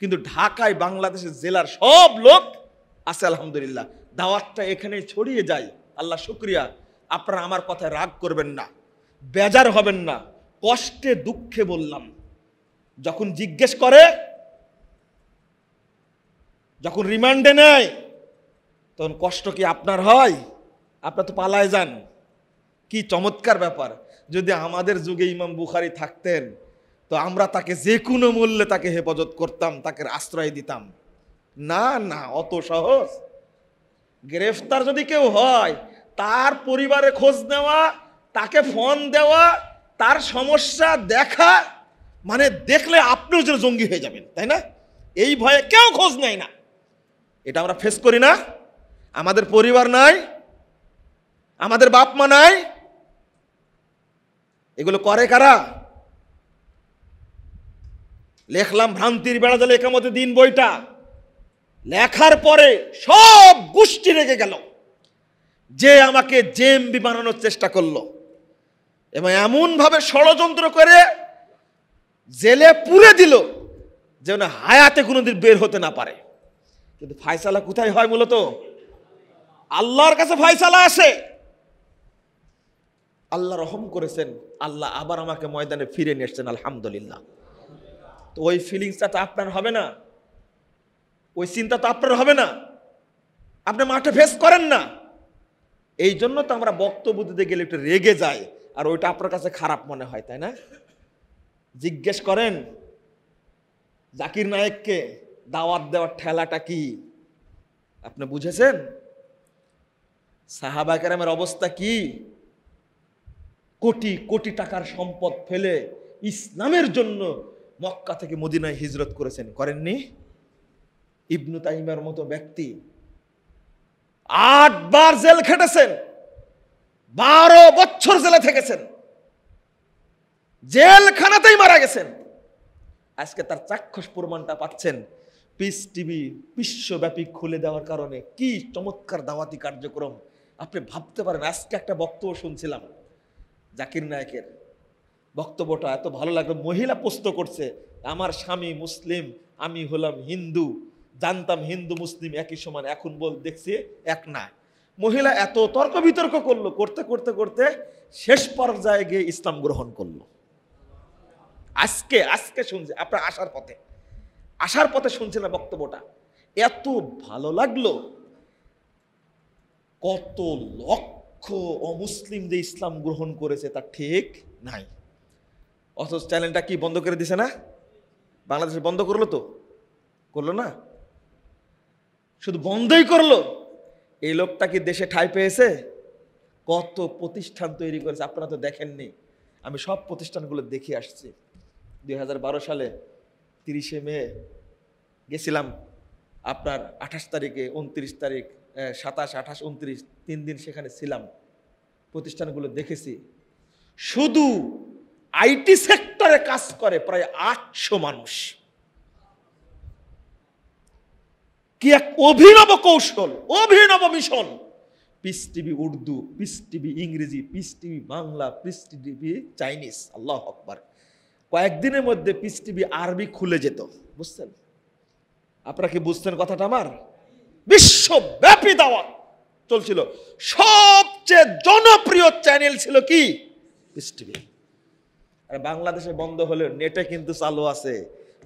Speaker 1: কিন্তু ঢাকায় বাংলাদেশের জেলার সব লোক আছে আলহামদুলিল্লাহ। দাওয়াতটা এখানে ছড়িয়ে যায়। আল্লাহ শুকরিয়া। আপনারা আমার কথায় রাগ করবেন না, বেজার হবেন না, কষ্টে দুঃখে বললাম। যখন জিজ্ঞেস করে, যখন রিমান্ডে নেয়, তখন কষ্ট কি আপনার হয়? আপনার তো পালায় যান। কি চমৎকার ব্যাপার! যদি আমাদের যুগে ইমাম বুখারী থাকতেন, তো আমরা তাকে যে কোনো মূল্যে তাকে হেফাজত করতাম, তাকে আশ্রয় দিতাম। না না, অত সহজ। গ্রেফতার যদি কেউ হয়, তার পরিবারে খোঁজ নেওয়া, তাকে ফোন দেওয়া, তার সমস্যা দেখা, মানে দেখলে আপনিও যেন জঙ্গি হয়ে যাবেন, তাই না? এই ভয়ে কেউ খোঁজ নেয় না। এটা আমরা ফেস করি না? আমাদের পরিবার নাই, আমাদের বাপ মা নাই, এগুলো করে কারা? লেখলাম ভ্রান্তির বেড়াজালে একামতে দিন বইটা, লেখার পরে সব গোষ্ঠী রেগে গেল, যে আমাকে জেএমবি বানানোর চেষ্টা করলো এবং এমন ভাবে ষড়যন্ত্র করে জেলে পুরে দিল যেন হায়াতে কোনোদিন বের হতে না পারে। কিন্তু ফায়সালা কোথায় হয়? মূলত আল্লাহর কাছে ফায়সালা আসে। আল্লাহ রহম করেছেন, আল্লাহ আবার আমাকে ময়দানে ফিরে নিয়ে এসেছেন আলহামদুলিল্লাহ। তো ওই ফিলিংসটা তো আপনার হবে না, ওই চিন্তা তো আপনার হবে না, আপনি মাঠে ফেস করেন না। এই জন্য তো আমরা বক্তব্য দিতে গেলে একটু রেগে যাই, আর ওইটা আপনার কাছে খারাপ মনে হয়, তাই না? জিজ্ঞেস করেন জাকির নায়েককে দাওয়াত দেওয়ার ঠেলাটা কি আপনি বুঝেছেন? সাহাবায়ে কেরামের অবস্থা কি? কোটি কোটি টাকার সম্পদ ফেলে ইসলামের জন্য মক্কা থেকে মদিনায় হিজরত করেছেন, করেননি? ইবনু তাইমিয়ার মতো ব্যক্তি 8 বার জেল খেটেছেন, 12 বছর জেলে থেকেছেন, জেলখানাতেই মারা গেছেন। আজকে তার চাক্ষুষ প্রমাণটা পাচ্ছেন পিস টিভি বিশ্বব্যাপী খুলে দেওয়ার কারণে। কি চমৎকার দাওয়াতি কার্যক্রম! আপনি ভাবতে পারেন, আজকে একটা বক্তব্য শুনছিলাম জাকির নায়েকের, বক্তব্যটা এত ভালো লাগলো। মহিলা প্রশ্ন করছে, আমার স্বামী মুসলিম, আমি হলাম হিন্দু, জানতাম হিন্দু মুসলিম একই সমান, এখন দেখছি এক না। মহিলা এত তর্ক বিতর্ক করলো, করতে করতে করতে শেষ পর্যায়ে গিয়ে ইসলাম গ্রহণ করলো। আজকে শুনছি, আপনার আসার পথে শুনছিলাম বক্তব্যটা, এত ভালো লাগলো। কত লক্ষ অমুসলিম যে ইসলাম গ্রহণ করেছে তা ঠিক নাই, অথচ চ্যানেলটা কি বন্ধ করে দিছে না? বাংলাদেশে বন্ধ করলো তো? করলো না, শুধু বন্ধই করলো। এই লোকটা কি দেশে ঠাঁই পেয়েছে? কত প্রতিষ্ঠান তৈরি করেছে আপনারা তো দেখেননি। আমি সব প্রতিষ্ঠানগুলো দেখে আসছি। 2012 সালে 30শে মে গেছিলাম, আপনার 28 তারিখে, 29 তারিখ, 27, 28, 29, 3 দিন সেখানে ছিলাম, প্রতিষ্ঠানগুলো দেখেছি। শুধু আইটি সেক্টরে কাজ করে প্রায় 800 মানুষ। কি এক অভিনব কৌশল, অভিনব mission! Peace TV Urdu, peace TV ইংরেজি, peace TV Bangla, peace TV Chinese, আল্লাহু আকবার। কয়েকদিনের মধ্যে পিস টিভি আরবি খুলে যেত, বুঝছেন? আপনারা কি বুঝছেন কথাটা আমার? বিশ্বব্যাপী দাওয়াত চলছিল, সবচেয়ে জনপ্রিয় চ্যানেল ছিল কি? Piece TV. আর বাংলাদেশে বন্ধ হলে নেটে কিন্তু চালু আছে।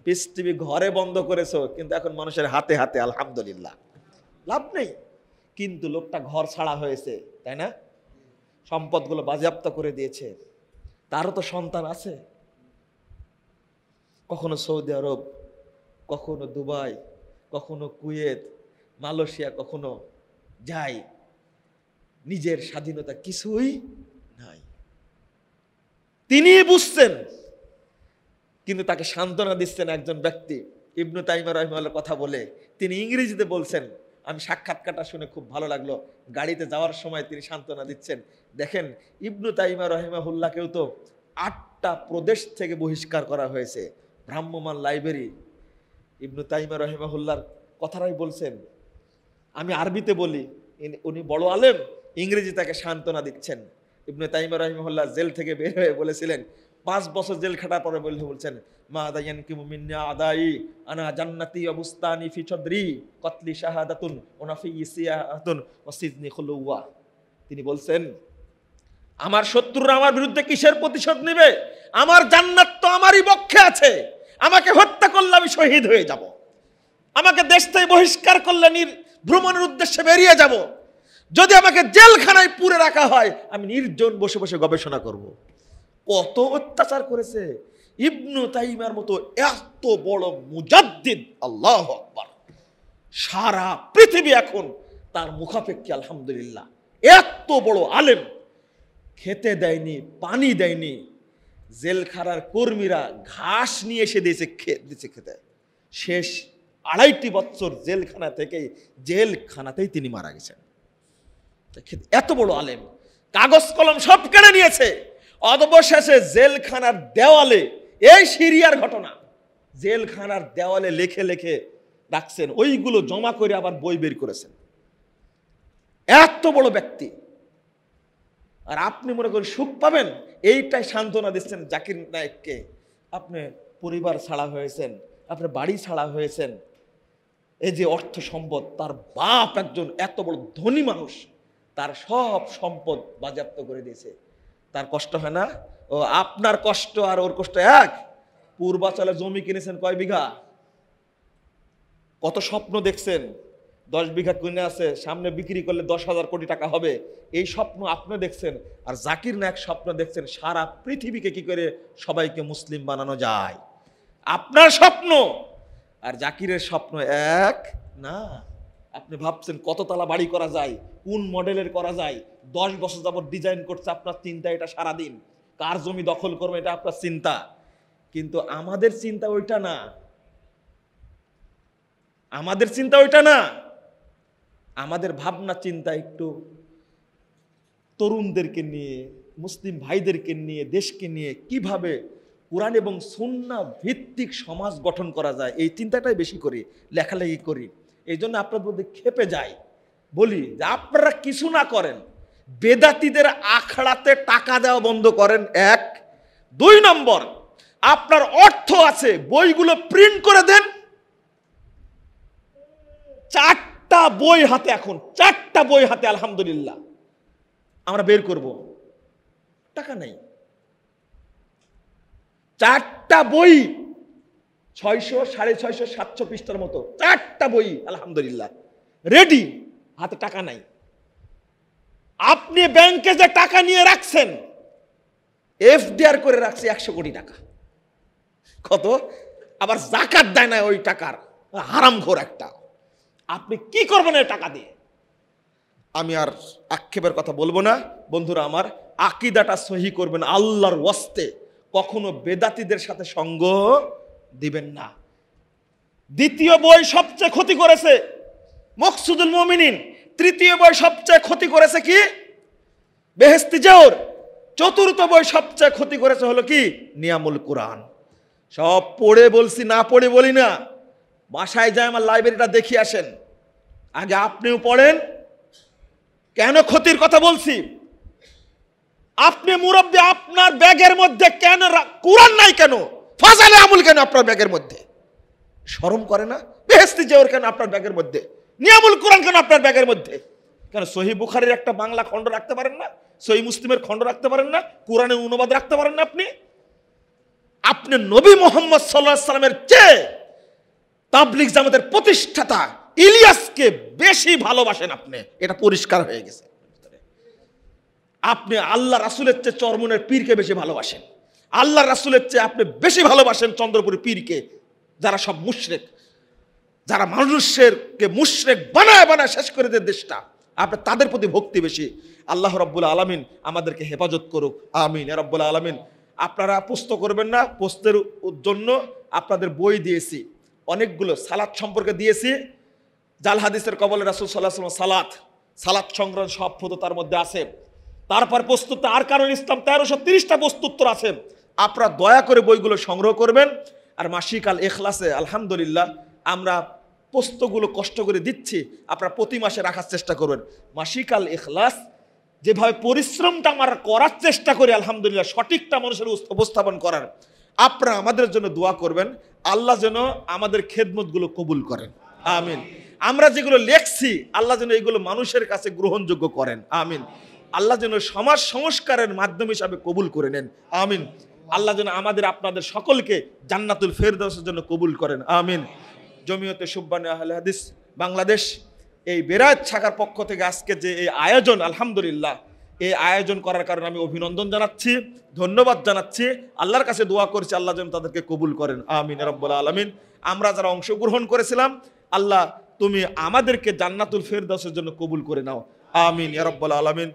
Speaker 1: পিস টিভি ঘরে বন্ধ করেছো, কিন্তু এখন মানুষের হাতে হাতে, আলহামদুলিল্লাহ, লাভ নেই। কিন্তু লোকটা ঘর ছাড়া হয়েছে, তাই না? সম্পদগুলো বাজেয়াপ্ত করে দিয়েছে, তারও তো সন্তান আছে। কখনো সৌদি আরব, কখনো দুবাই, কখনো কুয়েত, মালয়েশিয়া, কখনো যায়। নিজের স্বাধীনতা কিছুই নাই। তিনি বুঝছেন, কিন্তু তাকে সান্ত্বনা দিচ্ছেন একজন ব্যক্তি, ইবনু তাইমিয়া রাহিমাহুল্লাহর কথা বলে। তিনি ইংরেজিতে বলছেন, আমি সাক্ষাৎকারটা শুনে খুব ভালো লাগলো। গাড়িতে যাওয়ার সময় তিনি সান্ত্বনা দিচ্ছেন, দেখেন ইবনু তাইমিয়া রাহিমাহুল্লাহকেও তো 8টা প্রদেশ থেকে বহিষ্কার করা হয়েছে। ভ্রাম্যমাণ লাইব্রেরি ইবনু তাইমিয়া রাহিমাহুল্লাহর কথাটাই বলছেন। আমি আরবিতে বলি, উনি বড় আলেম, ইংরেজি তাকে সান্ত্বনা দিচ্ছেন। ইবনে তাইমিয়া রাহিমাহুল্লাহ জেল থেকে বের হয়ে বলেছিলেন, 5 বছর জেল খাটার পরে বলছেন, মা দায়ান কিমু মিন্না আদাই আনা জান্নাতি ওয়া বুস্তানি ফি সদরি কতলি শাহাদাতুন ওয়া নাফি সিয়াহাতুন ওয়া সিজনি খুলুওয়া। তিনি বলছেন, আমার শত্রুরা আমার বিরুদ্ধে কিসের প্রতিশোধ নেবে? আমার জান্নাত তো আমারই পক্ষে আছে। আমাকে হত্যা করলে আমি শহীদ হয়ে যাব, আমাকে দেশ থেকে বহিষ্কার করলে ভ্রমণের উদ্দেশ্যে বেরিয়ে যাব, যদি আমাকে জেলখানায় পুরে রাখা হয় আমি নির্জন বসে বসে গবেষণা করব। কত অত্যাচার করেছে ইবনু তাইমিয়ার মতো এত বড় মুজাদ্দিদ, আল্লাহু আকবার। সারা পৃথিবী এখন তার মুখাপেক্ষী, আলহামদুলিল্লাহ। এত বড় আলেম, খেতে দেয়নি, পানি দেয়নি, জেলখানার কর্মীরা ঘাস নিয়ে এসে দিয়েছে খেতে। শেষ 2.5 বছর জেলখানাতেই তিনি মারা গেছেন। এত বড় আলেম, কাগজ কলম সব কেড়ে নিয়েছে। অবশেষে জেলখানার দেওয়ালে, এই সিরিয়ার ঘটনা, জেলখানার দেওয়ালে লেখে লেখে রাখছেন, ওইগুলো জমা করে আবার বই বের করেছেন। এত বড় ব্যক্তি, আর আপনি মনে করেন সুখ পাবেন? এইটাই সান্ত্বনা দিচ্ছেন জাকির নায়েককে। আপনি পরিবার ছাড়া হয়েছেন, আপনার বাড়ি ছাড়া হয়েছেন, এই যে অর্থ সম্পদ, তার বাপ একজন এত বড় ধনী মানুষ, তার সব সম্পদ বাজেয়াপ্ত করে দিয়েছে। তার কষ্ট হয় না? ও আপনার কষ্ট আর ওর কষ্ট এক। পূর্বাচলে জমি কিনেছেন কয় বিঘা, কত স্বপ্ন দেখছেন, 10 বিঘা কিনে আছে, সামনে বিক্রি করলে 10,000 কোটি টাকা হবে, এই স্বপ্ন আপনি দেখছেন। আর জাকির নায়েক স্বপ্ন দেখছেন সারা পৃথিবীকে কি করে সবাইকে মুসলিম বানানো যায়, আপনার স্বপ্ন আর জাকিরের স্বপ্ন এক না। আপনি ভাবছেন কততলা বাড়ি করা যায়, কোন মডেলের করা যায়, 10 বছর যাবত ডিজাইন করছে আপনার চিন্তা, এটা সারাদিন কার জমি দখল করবে এটা আপনার চিন্তা। কিন্তু আমাদের চিন্তা ওইটা না, আমাদের চিন্তা ওইটা না। আমাদের ভাবনা চিন্তা একটু তরুণদেরকে নিয়ে, মুসলিম ভাইদেরকে নিয়ে, দেশকে নিয়ে কিভাবে কুরআন এবং সুন্নাহ ভিত্তিক সমাজ গঠন করা যায়, এই চিন্তাটাই বেশি করি, লেখালেখি করি। এই জন্য আপনাদের মধ্যে খেপে যাই, বলি যে আপনারা কিছু না করেন, বেদাতীদের আখড়াতে টাকা দেওয়া বন্ধ করেন, 1। 2 নম্বর, আপনার অর্থ আছে, বইগুলো প্রিন্ট করে দেন। 4টা বই হাতে, এখন 4টা বই হাতে, আলহামদুলিল্লাহ আমরা বের করব, টাকা নেই। 4টা বই 600, 650, 700 পৃষ্ঠার মতো, 4টা বই আলহামদুলিল্লাহ রেডি, হাতে টাকা নাই। আপনি ব্যাংকে যে টাকা নিয়ে রাখছেন, এফডিআর করে রাখছে 100 কোটি টাকা, কত? আবার যাকাত দেয় না ওই টাকার, হারামখোর একটা। আপনি কি করবেন এই টাকা দিয়ে? আমি আর আক্ষেপের কথা বলবো না। বন্ধুরা আমার, আকীদাটা সহি করবেন আল্লাহর ওয়াস্তে, কখনো বেদাতীদের সাথে সঙ্গ দিবেন না। দ্বিতীয় বই সবচেয়ে ক্ষতি করেছে মকসুদুল মুমিনিন। তৃতীয় বই সবচেয়ে ক্ষতি করেছে কি? বেহেশতি জোহর। চতুর্থ বই সবচেয়ে ক্ষতি করেছে হলো কি? নিয়ামুল কুরআন। সব পড়ে বলছি, না পড়ে বলি না। বাসায় যায় আমার লাইব্রেরিটা দেখিয়ে আসেন, আগে আপনিও পড়েন। কেন ক্ষতির কথা বলছি? আপনি মুরব্বী, আপনার ব্যাগের মধ্যে কেন কোরআন নাই কেন? ফাজালে আমল কেন আপনার ব্যাগের মধ্যে? শরম করে না? বেহেশতি জেওর কেন আপনার ব্যাগের মধ্যে? নিয়ামুল কোরআন কেন আপনার ব্যাগের মধ্যে? কেন সহিহ বুখারীর একটা বাংলা খণ্ড রাখতে পারেন না? সহিহ মুসলিমের খণ্ড রাখতে পারেন না? কোরআনের অনুবাদ রাখতে পারেন না? আপনি নবী মুহাম্মদ সাল্লাল্লাহু আলাইহি সাল্লামের চেয়ে তাবলীগ জামাতের প্রতিষ্ঠাতা ইলিয়াসকে বেশি ভালোবাসেন আপনি, এটা পরিষ্কার হয়ে গেছে। আপনি আল্লাহ রাসূলের চেয়ে চরমনের পীরকে বেশি ভালোবাসেন। আল্লাহ রাসূলের চেয়ে আপনি বেশি ভালোবাসেন চন্দ্রপুরী পীরকে, যারা সব মুশরিক, যারা মানুষেরকে মুশরিক বানায় বানায় শেষ করে দেয় দেশটা। আপনি তাদের প্রতি ভক্তি বেশি। আল্লাহ রাব্বুল আলামিন আমাদেরকে হেফাজত করুক, আমিন ইয়া রাব্বুল আলামিন। আপনারা পোস্ত করবেন না, পোস্তের জন্য আপনাদের বই দিয়েছি, অনেকগুলো সালাত সম্পর্কে দিয়েছি। জাল হাদিসের কবলে রাসূল সাল্লাল্লাহু আলাইহি ওয়াসাল্লাম সালাত সংগ্রহ সব ফটো তার মধ্যে আছে। তারপর প্রস্তুত আর কারণ ইসলাম 1330টা প্রস্তুত্তর আছে। আপনারা দয়া করে বইগুলো সংগ্রহ করবেন। আর মাসিক আল ইখলাসে আলহামদুলিল্লাহ আমরা পোস্তগুলো কষ্ট করে দিচ্ছি, আপনারা প্রতি মাসে রাখার চেষ্টা করবেন। মাসিক আল ইখলাস যেভাবে পরিশ্রমটা আমরা করার চেষ্টা করি আলহামদুলিল্লাহ সঠিকটা মানুষের উপস্থাপন করার, আপনারা আমাদের জন্য দোয়া করবেন, আল্লাহ যেন আমাদের খেদমতগুলো কবুল করেন, আমিন। আমরা যেগুলো লেখছি আল্লাহ যেন এগুলো মানুষের কাছে গ্রহণযোগ্য করেন, আমিন। আল্লাহ যেন সমাজ সংস্কারের মাধ্যম হিসাবে কবুল করে নেন, আমিন। আল্লাহ যেন আমাদের আপনাদের সকলকে জান্নাতুল ফেরদাউসের জন্য কবুল করেন, আমিন। জমিয়তে সুবহানে আহলে হাদিস বাংলাদেশ এই বেরায়েত শাখার পক্ষ থেকে আজকে যে এই আয়োজন, আলহামদুলিল্লাহ এই আয়োজন করার কারণে আমি অভিনন্দন জানাচ্ছি, ধন্যবাদ জানাচ্ছি। আল্লাহর কাছে দোয়া করছি আল্লাহ যেন তাদেরকে কবুল করেন, আমিন ইয়া রাব্বুল আলামিন। আমরা যারা অংশগ্রহণ করেছিলাম আল্লাহ তুমি আমাদেরকে জান্নাতুল ফেরদাউসের জন্য কবুল করে নাও, আমিন ইয়া রাব্বুল আলামিন।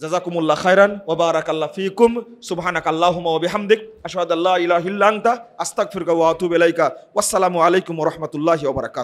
Speaker 1: জাযাকুমুল্লাহ খাইরান ওয়া বারাকাল্লাহু ফীকুম। সুবহানাকাল্লাহুম্মা ওয়া বিহামদিক আশহাদু আল্লা ইলাহা ইল্লা আনতা আস্তাগফিরুকা ওয়া আতুবু ইলাইকা। ওয়াসসালামু আলাইকুম ওয়া রাহমাতুল্লাহি ওয়া বারাকাতুহু।